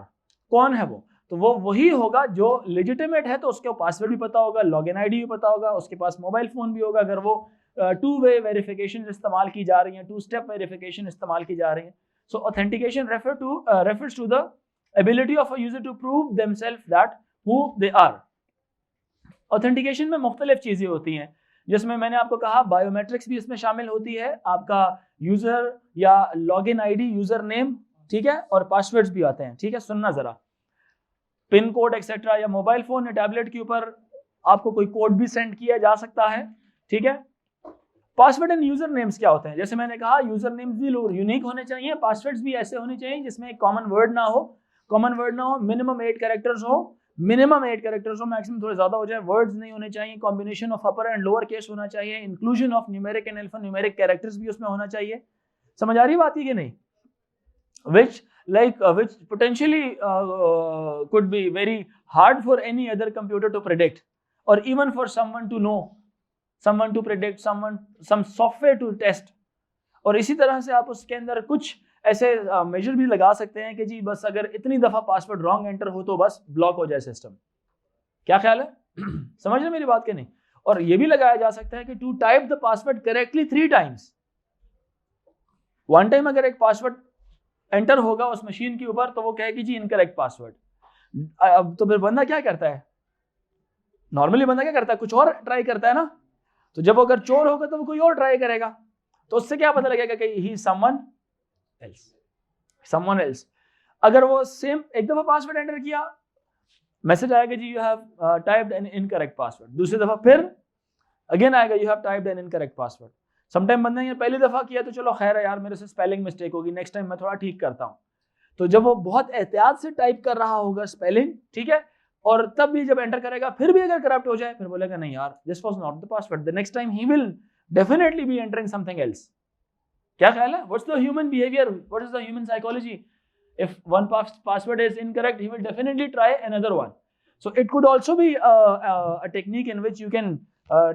कौन है वो। तो वो वही होगा जो लेजिटिमेट है, तो उसके पासवर्ड भी पता होगा, लॉगिन आईडी भी पता होगा, उसके पास मोबाइल फोन भी होगा। अगर वो टू वे वेरिफिकेशन इस्तेमाल की जा रही हैं, टू स्टेप वेरिफिकेशन इस्तेमाल की जा रही हैं। So authentication refers to the ability of a user to prove themselves that who they are. Authentication में मुख्तलिफ चीज़ें होती हैं, जिसमें मैंने आपको कहा बायोमेट्रिक्स भी इसमें शामिल होती है, आपका यूज़र या लॉगिन आईडी, यूज़र नेम, ठीक है, और पासवर्ड्स भी आते हैं। ठीक है, सुनना ज़रा, पिन कोड एक्सेट्रा, या मोबाइल फ़ोन या टैबलेट के ऊपर आपको कोई कोड भी सेंड किया जा सकता है। ठीक है, पासवर्ड एंड यूज़र नेम्स क्या होते हैं? जैसे मैंने कहा, यूज़र नेम्स भी यूनिक होने चाहिए, पासवर्ड्स भी ऐसे होने चाहिए जिसमें एक कॉमन वर्ड ना हो, मिनिमम 8 कैरेक्टर्स हो, मैक्सिमम थोड़े ज्यादा हो जाए, वर्ड्स नहीं होने चाहिए, combination of upper and lower case होना चाहिए, inclusion of numeric and alpha numeric characters भी उसमें होना चाहिए। समझ आ रही बात है कि नहीं? which potentially could be very hard for any other computer to predict, or even for someone to know, someone to predict, some software to test। और इसी तरह से आप उसके अंदर कुछ ऐसे मेजर भी लगा सकते हैं कि जी बस अगर इतनी दफा पासवर्ड रॉन्ग एंटर हो तो बस ब्लॉक हो जाए सिस्टम। क्या ख्याल है? समझ रहे मेरी बात के नहीं? और ये भी लगाया जा सकता है कि to type the password correctly 3 times. One time अगर एक पासवर्ड एंटर होगा उस मशीन के ऊपर तो वो कहेगी जी इनकरेक्ट पासवर्ड। अब तो फिर बंदा क्या करता है? नॉर्मली बंदा क्या करता है? कुछ और ट्राई करता है ना। तो जब अगर चोर होगा तो वो कोई और ट्राई करेगा, तो उससे क्या पता लगेगा कि ही समवन एल्स। अगर वो सेम एक दफा पासवर्ड एंटर किया, मैसेज आएगा जी you have typed an incorrect password. दूसरी दफा फिर अगेन आएगा you have typed an incorrect password. Sometime बंदा ये पहली दफा किया तो चलो खैर है यार, मेरे से स्पेलिंग मिस्टेक होगी, नेक्स्ट टाइम मैं थोड़ा ठीक करता हूँ। तो जब वो बहुत एहतियात से टाइप कर रहा होगा स्पेलिंग, ठीक है, और तब भी जब एंटर करेगा फिर भी अगर करप्ट हो जाए, फिर बोलेगा नहीं यार this was not the password, the next time he will definitely be entering something else. क्या ख्याल है? What's the human behaviour, what is the human psychology? if one password is incorrect, he will definitely try another one. So it could also be a technique in which you can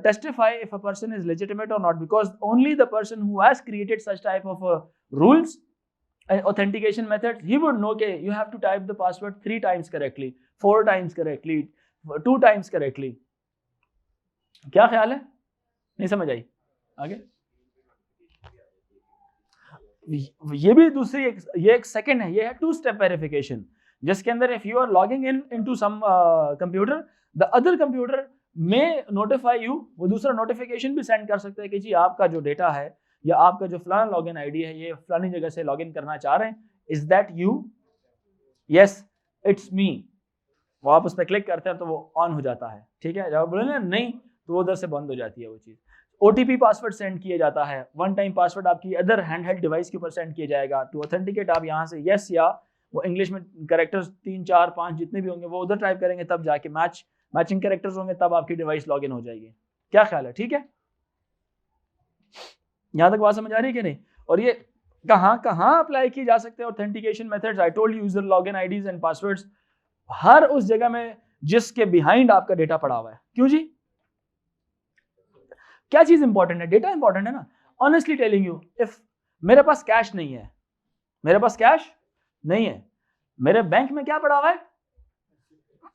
testify if a person is legitimate or not, because only the person who has created such type of rules and authentication methods, he would know that you have to type the password 3 times correctly, 4 times correctly, 2 times correctly. क्या ख्याल है? नहीं समझ आई? आगे ये भी दूसरी ये एक सेकंड है, ये है 2 स्टेप वेरिफिकेशन, जिसके अंदर if you are logging in into some computer, the other computer में नोटिफाई यू, वो दूसरा नोटिफिकेशन भी सेंड कर सकता है कि जी आपका जो डेटा है या आपका जो फलाना लॉगिन आईडी है ये फलानी जगह से लॉगिन करना चाह रहे हैं, is that you? Yes it's me. वो आप उस पर क्लिक करते हैं तो वो ऑन हो जाता है, ठीक है। जब बोलेंगे नहीं तो वो उधर से बंद हो जाती है वो चीज़। OTP पासवर्ड सेंड किया जाता है, वन टाइम पासवर्ड आपकी अदर हैंडहेल्ड डिवाइस के ऊपर सेंड किया जाएगा टू ऑथेंटिकेट। आप यहाँ से यस या वो इंग्लिश में कैरेक्टर्स 3 4 5 जितने भी होंगे वो उधर टाइप करेंगे, तब जाके मैचिंग कैरेक्टर्स होंगे, तब आपकी डिवाइस लॉगिन हो जाएगी। क्या ख्याल है? ठीक है, यहाँ तक बात समझ आ रही है कि नहीं? और ये कहाँ कहाँ अप्लाई की जा सकते हैं authentication methods? I told you user login IDs and passwords, हर उस जगह में जिसके बिहाइंड आपका डेटा पड़ा हुआ है। क्यों जी? क्या चीज इंपॉर्टेंट है? डेटा इंपॉर्टेंट है ना। ऑनेस्टली टेलिंग यू, इफ मेरे पास कैश नहीं है, मेरे पास कैश नहीं है, मेरे बैंक में क्या पड़ा हुआ है?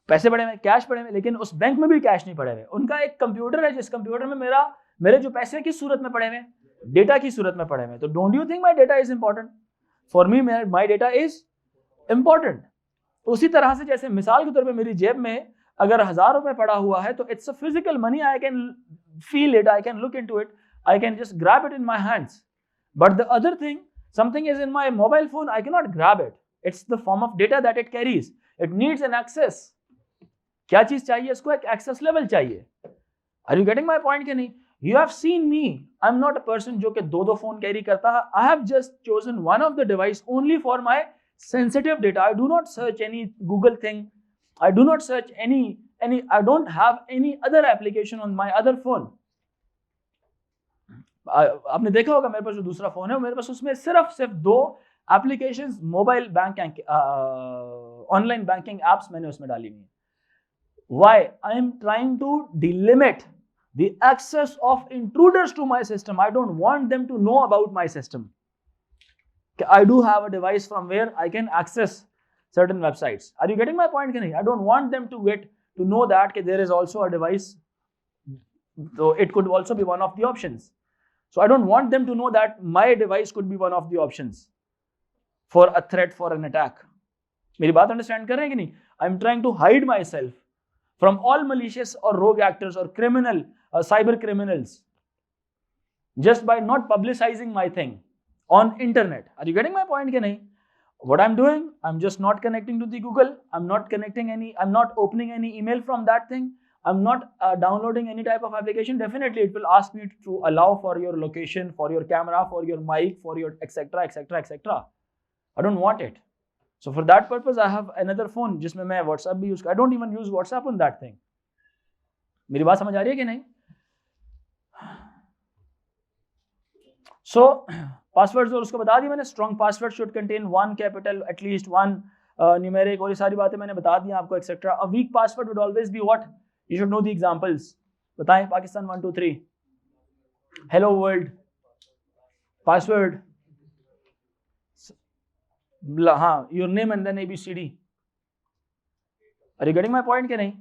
पैसे पड़े हुए, कैश पड़े हुए, लेकिन उस बैंक में भी कैश नहीं पड़े हुए। उनका एक कंप्यूटर है जिस कंप्यूटर में मेरे जो पैसे किस सूरत में पड़े हुए? डेटा की सूरत में पड़े हुए। तो don't you think my data is important? For me my data is important. उसी तरह से जैसे मिसाल के तौर पे मेरी जेब में अगर 1000 रुपए पड़ा हुआ है तो it's a physical money, I can feel it, I can look into it, I can just grab it in my hands. But the other thing, something is in my mobile phone, I cannot grab it. It's the form of data that it carries. It needs an access. क्या चीज चाहिए इसको? एक access level चाहिए। Are you getting my point कि नहीं? You have seen me. I'm not a person जो कि 2 फोन कैरी करता है। I have just chosen one of the device only for my sensitive data. I do not search any Google thing. I do not search any I don't have any other application on my other phone. आपने देखा होगा मेरे पास जो दूसरा phone है मेरे पास उसमें सिर्फ 2 applications, mobile banking, online banking apps मैंने उसमें डाली हुई है। Why? I am trying to delimit the access of intruders to my system. I don't want them to know about my system. I do have a device from where I can access certain websites. Are you getting my point कि नहीं? I don't want them to know that there is also a device, so it could also be one of the options. So I don't want them to know that my device could be one of the options for a threat, for an attack. मेरी बात understand कर रहे हैं कि नहीं? I'm trying to hide myself from all malicious or rogue actors or criminal cyber criminals just by not publicizing my thing on internet. Are you getting my point कि नहीं? What I'm doing, I'm just not connecting to the Google, I'm not opening any email from that thing, I'm not downloading any type of application. Definitely it will ask me to allow for your location, for your camera, for your mic, for your etc etc etc. I don't want it. So for that purpose I have another phone जिसमें मैं WhatsApp भी use, I don't even use WhatsApp on that thing. मेरी बात समझ आ रही है कि नहीं? So पासवर्ड्स और उसको बता दी मैंने। Strong password should contain 1 capital, at least 1 numeric, और ये सारी बातें मैंने बता दी आपको etcetera. A weak password would always be what? You should know the examples. बताएं, पाकिस्तान 1 2 3, हेलो वर्ल्ड, पासवर्ड, हाँ, your name and then ABCD। Are you getting my point कि नहीं?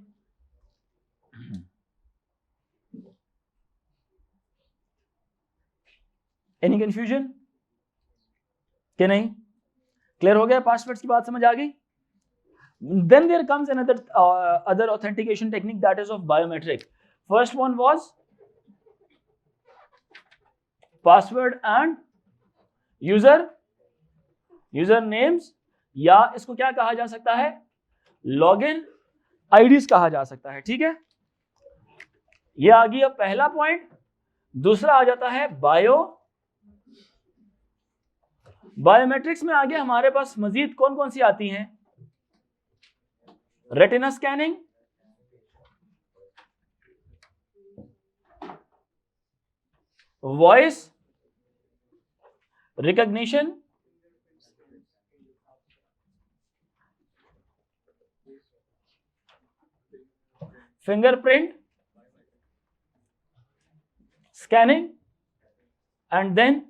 एनी कंफ्यूजन कि नहीं? क्लियर हो गया? पासवर्ड्स की बात समझ आ गई? Then there comes another other authentication technique, that is of biometric. First one was password and user names, या इसको क्या कहा जा सकता है? लॉगिन आईडीज कहा जा सकता है। ठीक है, ये आ गया पहला पॉइंट। दूसरा आ जाता है बायोमेट्रिक्स में आगे हमारे पास मजीद कौन कौन सी आती हैं? Retina scanning, voice recognition, fingerprint scanning, and then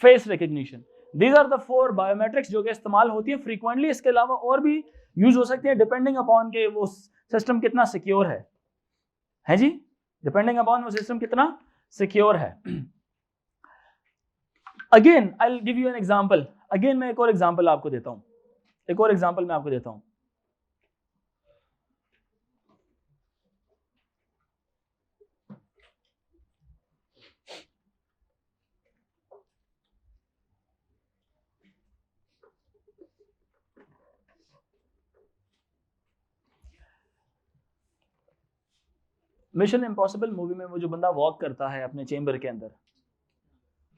face recognition. These are the 4 biometrics जो कि इस्तेमाल होती है फ्रीक्वेंटली। इसके अलावा और भी यूज हो सकती है डिपेंडिंग अपॉन के वो सिस्टम कितना सिक्योर है जी, डिपेंडिंग अपॉन वो सिस्टम कितना सिक्योर है। Again I will give you an example, again मैं एक और एग्जांपल आपको देता हूं, एक और एग्जांपल मैं आपको देता हूं। मिशन इम्पॉसिबल मूवी में वो जो बंदा वॉक करता है अपने चेंबर के अंदर,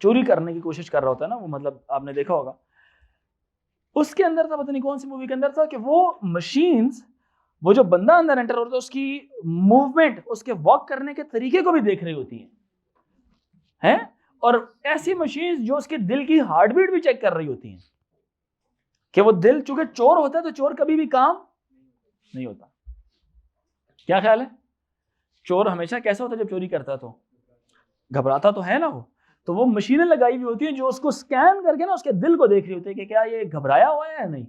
चोरी करने की कोशिश कर रहा होता है ना वो, मतलब आपने देखा होगा, उसके अंदर था, पता नहीं कौन सी मूवी के अंदर था, कि वो मशीन्स, वो जो बंदा अंदर एंटर होता है उसकी मूवमेंट, उसके वॉक करने के तरीके को भी देख रही होती हैं, और ऐसी मशीन्स जो उसके दिल की हार्ट बीट भी चेक कर रही होती हैं, कि वो दिल, चूंकि चोर होता है तो चोर कभी भी काम नहीं होता। क्या ख्याल है, चोर हमेशा कैसा होता है जब चोरी करता है, तो घबराता तो है ना वो, तो वो मशीनें लगाई हुई होती हैं जो उसको स्कैन करके ना उसके दिल को देख रही होती है कि क्या ये घबराया हुआ है या नहीं।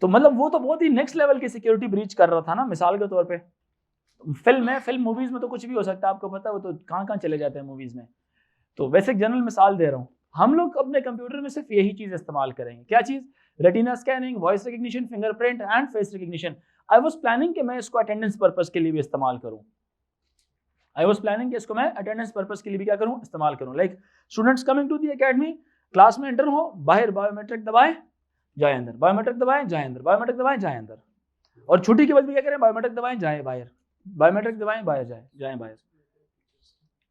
तो मतलब वो तो बहुत ही नेक्स्ट लेवल की सिक्योरिटी ब्रीच कर रहा था ना। मिसाल के तौर पे फिल्म मूवीज में तो कुछ भी हो सकता है, आपको पता है, वो तो कहाँ कहाँ चले जाते हैं मूवीज में। तो वैसे जनरल मिसाल दे रहा हूँ, हम लोग अपने कंप्यूटर में सिर्फ यही चीज इस्तेमाल करेंगे। क्या चीज? Retina scanning, voice recognition, fingerprint and face recognition. I was planning कि मैं इसको अटेंडेंस पर्पस के लिए भी इस्तेमाल करूं। आई वाज प्लानिंग कि इसको मैं अटेंडेंस पर्पस के लिए भी क्या करूं, इस्तेमाल करूं। Like students coming to the academy, class में एंटर हो, बाहर बायोमेट्रिक दबाएं, जाए अंदर, बायोमेट्रिक दबाएं, जाए अंदर, बायोमेट्रिक दबाएं, जाए अंदर। और छुट्टी के बाद भी क्या करें, बायोमेट्रिक दबाएं, जाए बाहर, बायोमेट्रिक दबाएं, बाहर जाए, जाए बाहर।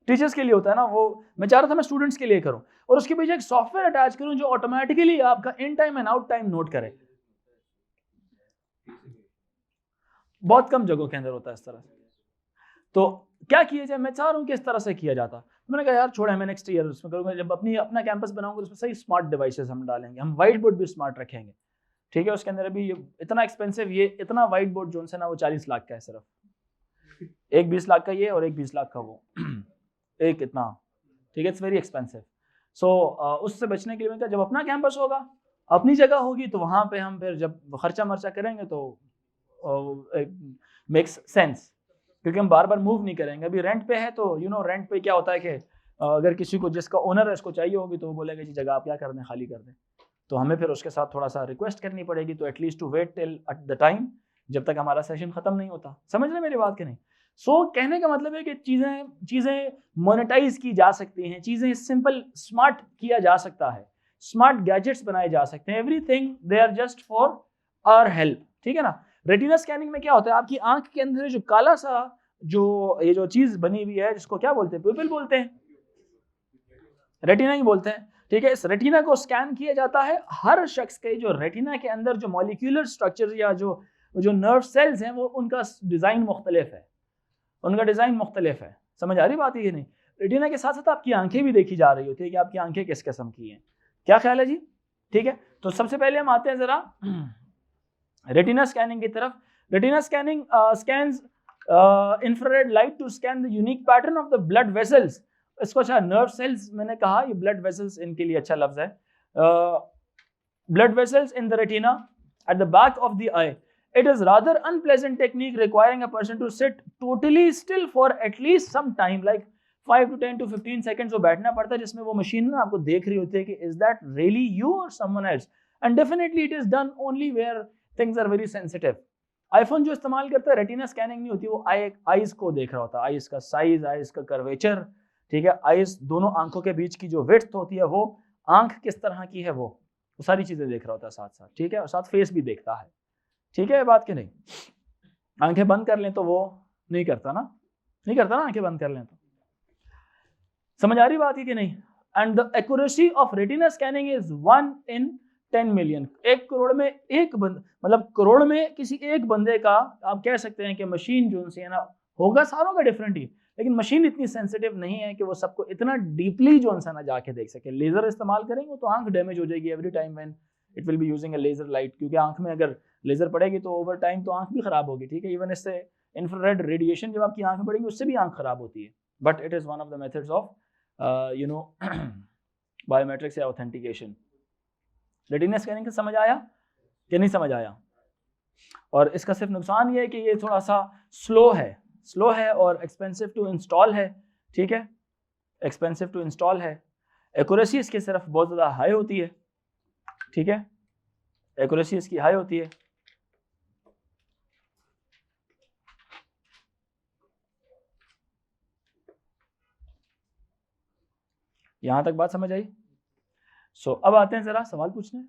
टीचर्स के लिए होता है ना वो, मैं चाह रहा था मैं स्टूडेंट्स के लिए करूं, और उसके पीछे एक सॉफ्टवेयर अटैच करूं जो ऑटोमेटिकली आपका in time and out time note करे। बहुत कम जगहों के अंदर होता है इस तरह से। तो क्या किया जाए, मैं चाह रहा हूँ कि इस तरह से किया जाता। मैंने कहा यार छोड़, मैं नेक्स्ट ईयर उसमें करूँगा, जब अपना कैंपस बनाऊंगा उसमें सही स्मार्ट डिवाइसेस हम डालेंगे, हम व्हाइट बोर्ड भी स्मार्ट रखेंगे, ठीक है। उसके अंदर अभी इतना एक्सपेंसिव, ये इतना व्हाइट बोर्ड जो है ना वो 40 लाख का है सिर्फ, एक 20 लाख का ये और एक 20 लाख का वो एक इतना, ठीक है, इट्स वेरी एक्सपेंसिव। सो उससे बचने के लिए मैं, जब अपना कैंपस होगा, अपनी जगह होगी, तो वहाँ पे हम फिर जब खर्चा मर्चा करेंगे तो मेक्स सेंस, क्योंकि हम बार बार मूव नहीं करेंगे। अभी रेंट पे है तो रेंट पे क्या होता है कि अगर किसी को, जिसका ओनर है, इसको चाहिए होगी तो वो बोलेगा जी जगह आप क्या कर दें, खाली कर दें, तो हमें फिर उसके साथ थोड़ा सा रिक्वेस्ट करनी पड़ेगी, तो at least to wait till at the time, जब तक हमारा सेशन खत्म नहीं होता। समझ रहे मेरी बात कि नहीं? सो कहने का मतलब है कि चीज़ें मोनेटाइज की जा सकती हैं, चीज़ें सिंपल स्मार्ट किया जा सकता है, स्मार्ट गैजेट्स बनाए जा सकते हैं, everything they are just for our help, ठीक है ना। रेटिना स्कैनिंग में क्या होता है, आपकी आंख के अंदर जो काला सा ये जो चीज बनी हुई है, जिसको क्या बोलते हैं, प्यूपिल बोलते हैं, रेटिना ही बोलते हैं, ठीक है। इस रेटिना को स्कैन किया जाता है। हर शख्स के जो रेटिना के अंदर जो मॉलिक्यूलर स्ट्रक्चर या जो नर्व सेल्स हैं, वो उनका डिजाइन मुख्तलिफ है, उनका डिजाइन मुख्तलिफ है। समझ आ रही बात है कि नहीं? रेटिना के साथ साथ आपकी आंखें भी देखी जा रही होती है कि आपकी आंखें किस किस्म की हैं। क्या ख्याल है जी? ठीक है, तो सबसे पहले हम आते हैं जरा रेटिना स्कैनिंग की तरफ। Retina scanning scans infrared light to scan the unique pattern of the blood vessels. इसको अच्छा नर्व सेल्स मैंने कहा, ये ब्लड वेसल्स इनके लिए अच्छा लफ्ज है। Blood vessels in the retina at the back of the I. It is rather unpleasant technique requiring a person to sit totally still for at least some time, like 5 to 10 to 15 seconds वो बैठना पड़ता है, जिसमें वो machine ना आपको देख रही होती है कि is that really you or someone else, and definitely it is done only where things are very sensitive. IPhone जो इस्तेमाल करता है, रेटिना स्कैनिंग नहीं होती, वो आईज को देख रहा होता है, आईज का साइज, आईज का कर्वेचर, ठीक है, आईज दोनों आंखों के बीच की जो विड्थ होती है, वो आंख किस तरह की है, वो सारी चीजें देख रहा होता है साथ साथ, ठीक है, और साथ फेस भी देखता है, ठीक है बात कि नहीं। आंखें बंद कर लें तो वो नहीं करता ना, आंखें बंद कर लें तो। समझ आ रही बात है कि नहीं? And the accuracy of retina scanning is 1 in 10 million। 1 crore में एक बंद, मतलब करोड़ में किसी एक बंदे का आप कह सकते हैं कि मशीन जो है ना, होगा सारों का डिफरेंट ही, लेकिन मशीन इतनी सेंसिटिव नहीं है कि वो सबको इतना डीपली जो है ना जाके देख सके। लेजर इस्तेमाल करेंगे तो आंख डैमेज हो जाएगी every time when it will be using a laser light, क्योंकि आंख में अगर लेजर पड़ेगी तो ओवर टाइम तो आंख भी खराब होगी, ठीक है। इवन इससे इंफ्रारेड रेडिएशन जब आपकी आंख में पड़ेगी उससे भी आंख खराब होती है, but it is one of the methods of biometrics या ऑथेंटिकेशन। रेटिना स्कैनिंग का समझ आया कि नहीं समझ आया? और इसका सिर्फ नुकसान ये है कि ये थोड़ा सा स्लो है, स्लो है और एक्सपेंसिव टू इंस्टॉल है, ठीक है, एक्सपेंसिव टू इंस्टॉल है। एक्यूरेसी इसकी सिर्फ बहुत ज़्यादा हाई होती है, ठीक है, एक्यूरेसी इसकी हाई होती है। यहां तक बात समझ आई? सो अब आते हैं जरा सवाल पूछने।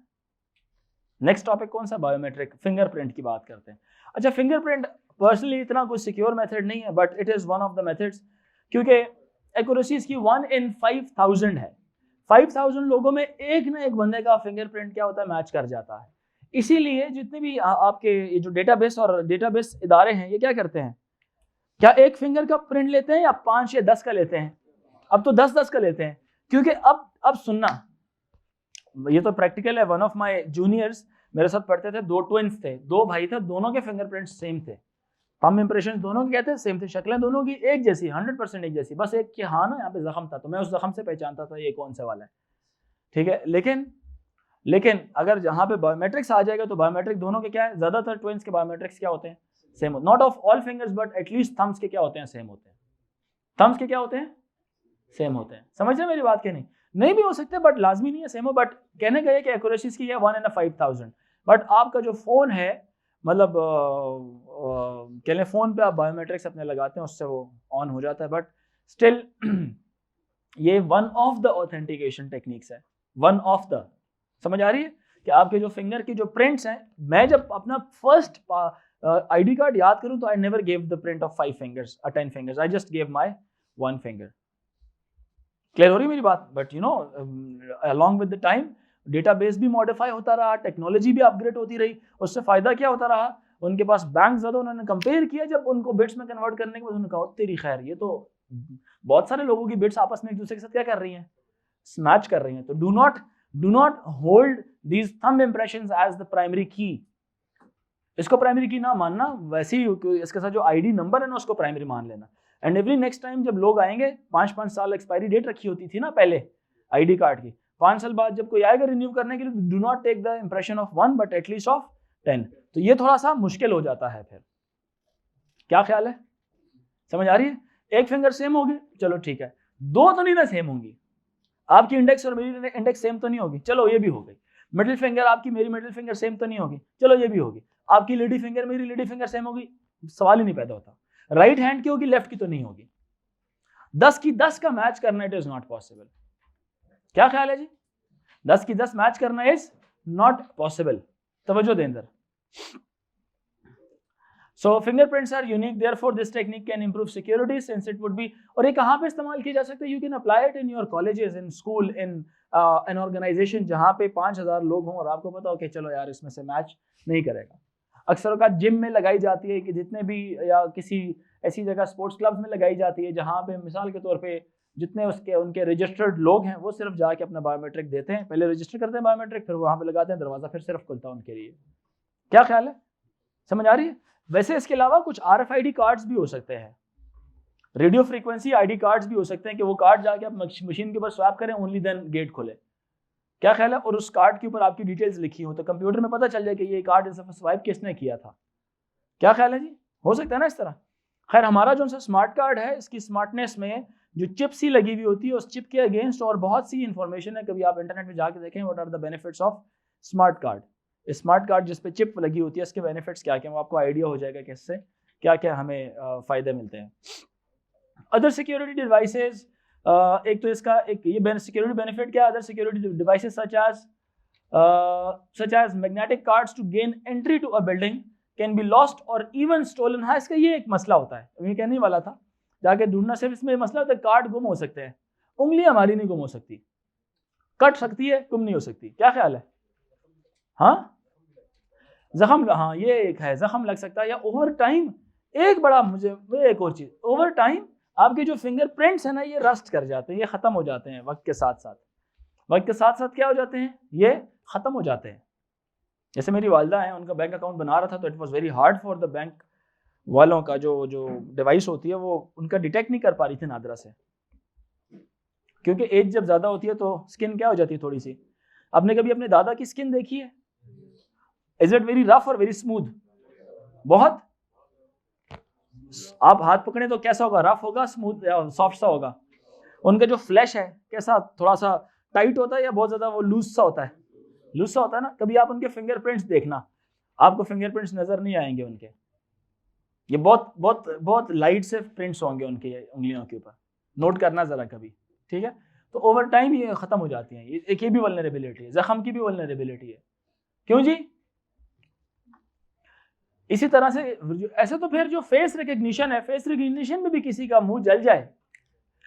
नेक्स्ट टॉपिक कौन सा? बायोमेट्रिक, फिंगरप्रिंट की बात करते हैं। अच्छा, फिंगरप्रिंट पर्सनली इतना कोई सिक्योर मेथड नहीं है, but it is one of the methods, क्योंकि एक्यूरेसी इसकी 1 in 5000 है। 5000 लोगों में एक ना एक बंदे का फिंगरप्रिंट क्या होता है, मैच कर जाता है। इसीलिए जितने भी आपके ये जो डेटाबेस और डेटाबेस इदारे हैं, ये क्या करते हैं, क्या एक फिंगर का प्रिंट लेते हैं या 5 या 10 का लेते हैं? अब तो 10-10 का लेते हैं, क्योंकि अब सुनना, ये तो प्रैक्टिकल है। वन ऑफ माय जूनियर्स मेरे साथ पढ़ते थे, 2 ट्विंस थे, 2 भाई थे, दोनों के फिंगरप्रिंट सेम थे, थंब इंप्रेशन दोनों के कहते हैं सेम थे, शक्लें दोनों की एक जैसी, 100% एक जैसी, बस एक के हाँ ना यहाँ पे जख्म था, तो मैं उस जख्म से पहचानता था ये कौन सा वाला है, ठीक है। लेकिन अगर जहाँ पे बायोमेट्रिक्स आ जाएगा तो बायोमेट्रिक दोनों के क्या है, ज्यादातर ट्विंस के बायोमेट्रिक्स क्या होते हैं, same, not of all fingers but at least thumbs के क्या होते हैं, सेम होते हैं। थम्स के क्या होते हैं, सेम होते हैं। समझ रहे मेरी बात? के नहीं भी हो सकते, बट लाजमी नहीं है सेम हो, बट कहने का ये कि एक्यूरेसी की है 1 in 5000। बट आपका जो फोन है, मतलब कह लें फोन पे आप बायोमेट्रिक्स अपने लगाते हैं, उससे वो ऑन हो जाता है, बट स्टिल ये one of the authentication techniques है, वन ऑफ द। समझ आ रही है कि आपके जो फिंगर की जो प्रिंट्स हैं, मैं जब अपना फर्स्ट आईडी कार्ड याद करूं तो I never gave the print of 5 fingers or 10 fingers, I just gave my 1 finger। Clear हो रही मेरी बात? But you know along with the time database भी मॉडिफाई होता रहा, टेक्नोलॉजी भी अपग्रेड होती रही, उससे फायदा क्या होता रहा, उनके पास बैंक ज़्यादा, उन्होंने कंपेयर किया, जब उनको बिट्स में कन्वर्ट करने के बाद उन्होंने कहा तेरी खैर, ये तो बहुत सारे लोगों की बिट्स आपस में एक दूसरे के साथ क्या कर रही हैं, मैच कर रही हैं। तो do not hold these thumb impressions as the primary key. इसको प्राइमरी की ना मानना, वैसे ही इसके साथ जो आईडी नंबर है ना उसको प्राइमरी मान लेना। एंड एवरी नेक्स्ट टाइम जब लोग आएंगे, 5-5 साल एक्सपायरी डेट रखी होती थी ना पहले आईडी कार्ड की, 5 साल बाद जब कोई आएगा रिन्यू करने के लिए, do not take the impression of 1 but at least of 10। तो ये थोड़ा सा मुश्किल हो जाता है। फिर क्या ख्याल है, समझ आ रही है? एक फिंगर सेम होगी, चलो ठीक है, 2 तो नहीं ना सेम होंगी, आपकी इंडेक्स और मेरी इंडेक्स सेम तो नहीं होगी, चलो ये भी हो गई। मिडिल फिंगर आपकी मेरी मिडिल फिंगर सेम तो नहीं होगी, चलो ये भी होगी। आपकी लेडी फिंगर मेरी लेडी फिंगर सेम होगी, सवाल ही नहीं पैदा होता। राइट हैंड की होगी, लेफ्ट की तो नहीं होगी। 10 की 10 का मैच करना इट इज नॉट पॉसिबल। क्या ख्याल है जी? 10 की 10 मैच करना इज नॉट पॉसिबल। तवज्जो दें इधर। So fingerprints are unique, therefore this technique can improve security since it would be, और ये कहाँ पे इस्तेमाल किया जा सकता है? You can apply it in your colleges, in school, in an organization जहाँ पे 5000 लोग हों और आपको पता हो कि चलो यार इसमें से मैच नहीं करेगा। अक्सर का जिम में लगाई जाती है, कि जितने भी, या किसी ऐसी जगह स्पोर्ट्स क्लब्स में लगाई जाती है जहाँ पे मिसाल के तौर पे जितने उनके रजिस्टर्ड लोग हैं वो सिर्फ जाके अपना बायोमेट्रिक देते हैं, पहले रजिस्टर करते हैं बायोमेट्रिक, फिर वहाँ पे लगाते हैं दरवाज़ा, फिर सिर्फ खुलता है उनके लिए। क्या ख्याल है, समझ आ रही है? वैसे इसके अलावा कुछ RFID कार्ड्स भी हो सकते हैं, रेडियो फ्रीक्वेंसी ID कार्ड्स भी हो सकते हैं, कि वो कार्ड जाके आप मशीन के ऊपर स्वैप करें, ओनली देन गेट खोले। क्या ख्याल है? और उस कार्ड के ऊपर आपकी डिटेल्स लिखी हो तो कंप्यूटर में पता चल जाए कि ये कार्ड इस दफा स्वाइप किसने किया था। क्या ख्याल है जी? हो सकता है ना इस तरह। खैर हमारा जो सा स्मार्ट कार्ड है, इसकी स्मार्टनेस में जो चिप सी लगी हुई होती है, उस चिप के अगेंस्ट और बहुत सी इंफॉर्मेशन है। कभी आप इंटरनेट में जाके देखें what are the benefits of smart card. Smart card जिस पे चिप लगी होती है, इसके बेनिफिट्स क्या क्या, वो आपको आइडिया हो जाएगा कि इससे क्या क्या हमें फ़ायदे मिलते हैं। अदर सिक्योरिटी डिवाइसेस, एक तो इसका एक ये सिक्योरिटी बेनिफिट क्या है, other security devices such as magnetic cards to gain entry to a building can be lost और इवन स्टोलन। हाँ, इसका ये एक मसला होता है, मैं कहने वाला था, जाके ढूंढना, सिर्फ इसमें मसला होता है कार्ड गुम हो सकते हैं, उंगली हमारी नहीं गुम हो सकती, कट सकती है, गुम नहीं हो सकती। क्या ख्याल है? हाँ, जख्म, हाँ ये एक है, जख्म लग सकता है, या ओवर टाइम एक बड़ा, मुझे एक और चीज, ओवर टाइम आपके जो फिंगरप्रिंट्स है ना, ये रस्ट कर जाते हैं, ये खत्म हो जाते हैं वक्त के साथ साथ। वक्त के साथ साथ क्या हो जाते हैं, ये खत्म हो जाते हैं। जैसे मेरी वालदा है, उनका बैंक अकाउंट बना रहा था, तो it was very hard for the bank वालों का जो डिवाइस होती है वो उनका डिटेक्ट नहीं कर पा रही थी नादरा से, क्योंकि एज जब ज्यादा होती है तो स्किन क्या हो जाती है थोड़ी सी। आपने कभी अपने दादा की स्किन देखी है? इज इट वेरी रफ और वेरी स्मूथ? बहुत आप हाथ पकड़े तो कैसा होगा, रफ होगा, स्मूथ या सॉफ्ट सा होगा? उनका जो फ्लैश है कैसा, थोड़ा सा टाइट होता है या बहुत ज्यादा वो लूज सा होता है? लूज सा होता है ना। कभी आप उनके फिंगरप्रिंट्स देखना, आपको फिंगरप्रिंट्स नजर नहीं आएंगे उनके, ये बहुत बहुत बहुत लाइट से प्रिंट्स होंगे उनके उंगलियों के ऊपर, नोट करना जरा कभी, ठीक है? तो ओवर टाइम ये खत्म हो जाती हैं। ये भी वल्नरेबिलिटी है, जख्म की भी वल्नरेबिलिटी है। क्यों जी? इसी तरह से ऐसे तो फिर जो फेस रिकग्निशन है, फेस रिकग्निशन में भी किसी का मुंह जल जाए,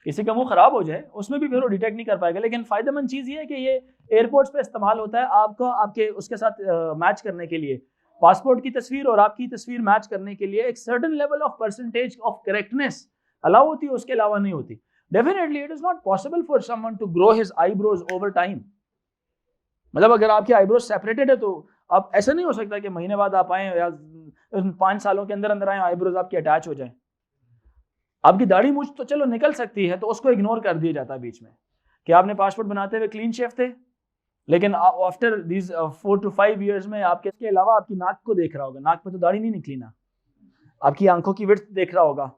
किसी का मुंह खराब हो जाए, उसमें भी फिर वो डिटेक्ट नहीं कर पाएगा। लेकिन फायदेमंद चीज़ ये है कि ये एयरपोर्ट्स पे इस्तेमाल होता है आपको, आपके उसके साथ मैच करने के लिए, पासपोर्ट की तस्वीर और आपकी तस्वीर मैच करने के लिए एक certain level of percentage of correctness allow होती है, उसके अलावा नहीं होती। Definitely it is not possible for someone to grow his eyebrows over time. मतलब अगर आपके आईब्रोज सेपरेटेड है तो आप ऐसा नहीं हो सकता कि महीने बाद आप आए या 5 सालों के अंदर अंदर आए आईब्रोज आपके अटैच हो जाए। आपकी दाढ़ी मूछ तो चलो निकल सकती है, तो उसको इग्नोर कर दिया जाता है बीच में कि आपने पासपोर्ट बनाते हुए क्लीन शेव थे, लेकिन आफ्टर दीज 4 to 5 years में आपके इसके अलावा आपकी नाक को देख रहा होगा, नाक में तो दाढ़ी नहीं निकली ना, आपकी आंखों की विड्थ देख रहा होगा,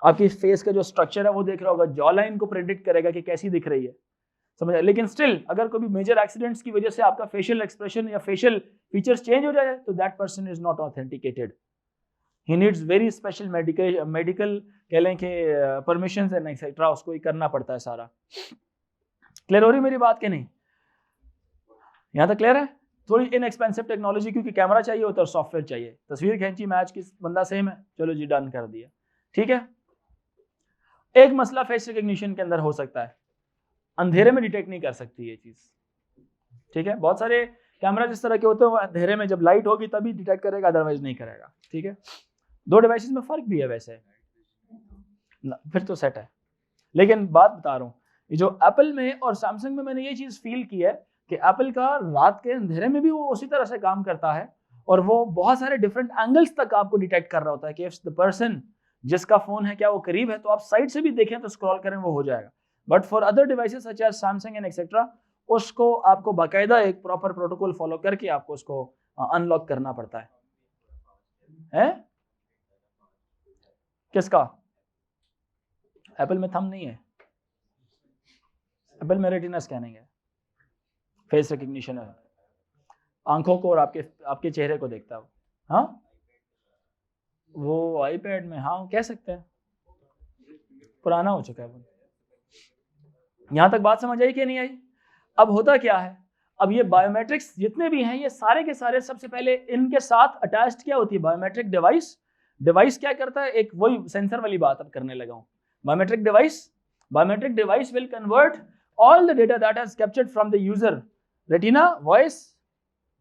आपकी फेस का जो स्ट्रक्चर है वो देख रहा होगा, जॉ लाइन को प्रेडिक्ट करेगा कि कैसी दिख रही है, समझ। लेकिन स्टिल अगर कोई मेजर एक्सीडेंट्स की वजह से आपका फेशियल एक्सप्रेशन या फेशियल फीचर्स चेंज हो जाए तो that person is not authenticated, he needs very special medical कह लें कि परमिशंस एंड एक्सेट्रा, उसको ही करना पड़ता है सारा। क्लियर हो रही मेरी बात कि नहीं? यहाँ तक क्लियर है? थोड़ी इनएक्सपेंसिव टेक्नोलॉजी, क्योंकि कैमरा चाहिए होता है और सॉफ्टवेयर चाहिए, तस्वीर खींची मैच की बंदा सेम है, चलो जी डन कर दिया, ठीक है। एक मसला फेस रिकग्निशन के अंदर हो सकता है, अंधेरे में डिटेक्ट नहीं कर सकती ये चीज, ठीक है। बहुत सारे कैमरा जिस तरह के होते हैं वो अंधेरे में जब लाइट होगी तभी डिटेक्ट करेगा, अदरवाइज नहीं करेगा, ठीक है। दो डिवाइसेस में फर्क भी है वैसे फिर तो सेट है। लेकिन बात बता रहा हूँ, ये जो एप्पल में और सैमसंग में मैंने ये चीज फील की है कि एप्पल का रात के अंधेरे में भी वो उसी तरह से काम करता है और वो बहुत सारे डिफरेंट एंगल्स तक आपको डिटेक्ट कर रहा होता है कि इफ द पर्सन जिसका फोन है क्या वो करीब है, तो आप साइड से भी देखें तो स्क्रॉल करें वो हो जाएगा। But for other devices such as Samsung and etcetera, उसको आपको बाकायदा एक प्रॉपर प्रोटोकॉल फॉलो करके आपको उसको अनलॉक करना पड़ता है? किसका? एप्पल में थंब नहीं है, एप्पल में रेटिना स्कैनिंग है, फेस रिकग्निशन है, आंखों को और आपके चेहरे को देखता है। हाँ वो आईपैड में, हाँ कह सकते हैं, पुराना हो चुका है वो। यहां तक बात समझ आई कि नहीं आई? अब होता क्या है, अब ये बायोमेट्रिक्स जितने भी हैं ये सारे के सारे, सबसे पहले इनके साथ अटैच्ड क्या होती है? Biometric device. डिवाइस क्या करता है? एक वही सेंसर वाली बात अब करने लगा हूं। Biometric device will convert all the data that is captured from the user, retina, voice,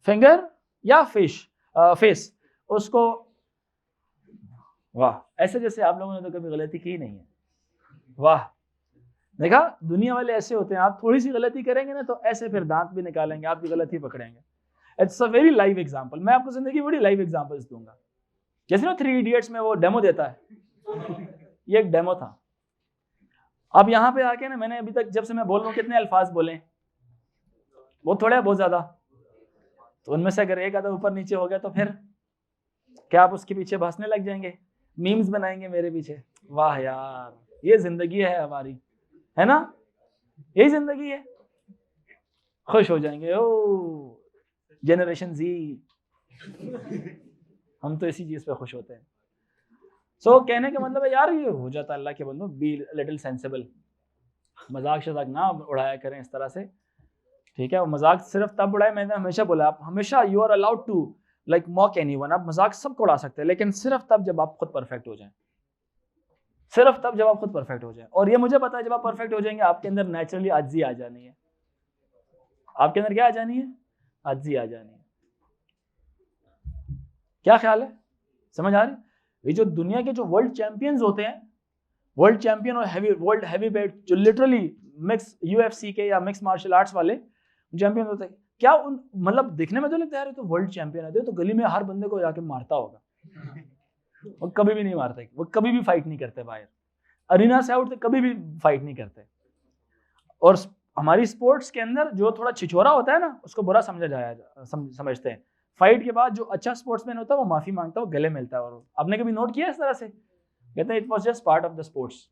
finger या फेस, उसको, वाह, ऐसे जैसे आप लोगों ने तो कभी गलती की नहीं है, वाह, देखा दुनिया वाले ऐसे होते हैं, आप थोड़ी सी गलती करेंगे ना तो ऐसे फिर दांत भी निकालेंगे, आपकी गलती पकड़ेंगे। It's a very live example, मैं आपको जिंदगी बड़ी लाइव एग्जांपल्स दूंगा। जैसे ना 3 इडियट्स में वो डेमो देता है, ये एक डेमो था। अब यहाँ पे आके ना मैंने अभी तक जब से मैं बोल रहा हूँ कितने अल्फाज बोले? वो थोड़ा बहुत ज्यादा, तो उनमें से अगर एक आधा ऊपर नीचे हो गया तो फिर क्या आप उसके पीछे भासने लग जाएंगे, मीम्स बनाएंगे मेरे पीछे? वाह यार, ये जिंदगी है हमारी, है ना, यही जिंदगी है। खुश हो जाएंगे, ओ जनरेशन जी, हम तो इसी चीज पे खुश होते हैं। सो कहने का मतलब है यार, ये हो जाता है, अल्लाह के बंदो बी लिटिल सेंसिबल, मजाक शजाक ना उड़ाया करें इस तरह से, ठीक है। और मजाक सिर्फ तब उड़ाए, मैंने हमेशा बोला, आप हमेशा you are allowed to like mock anyone, आप मजाक सबको उड़ा सकते हैं, लेकिन सिर्फ तब जब आप खुद परफेक्ट हो जाएं, सिर्फ तब जब आप खुद परफेक्ट हो जाएं। और ये मुझे पता है जब आप परफेक्ट हो जाएंगे आपके अंदर नेचुरली आजिज़ी आ जानी है। आपके अंदर क्या आ जानी है? आजिज़ी आ जानी है। क्या ख्याल है, समझ आ रही? ये जो दुनिया के जो वर्ल्ड चैंपियंस होते हैं, वर्ल्ड चैंपियन और वर्ल्ड हैवी वेट, जो लिटरली मिक्स UFC के या मिक्स मार्शल आर्ट्स वाले चैंपियन होते हैं, क्या उन मतलब दिखने में तो लगता है तो वर्ल्ड चैंपियन है, तो गली में हर बंदे को जाके मारता होगा, वो कभी भी नहीं मारते, वो कभी भी फाइट नहीं करते, बाहर अरीना से आउट कभी भी फाइट नहीं करते। और हमारी स्पोर्ट्स के अंदर जो थोड़ा छिछोरा होता है ना, उसको बुरा समझते हैं। फाइट के बाद जो अच्छा स्पोर्ट्समैन होता है वो माफी मांगता है, वो गले मिलता है। और आपने कभी नोट किया इस तरह से कहते हैं it was just part of the sports.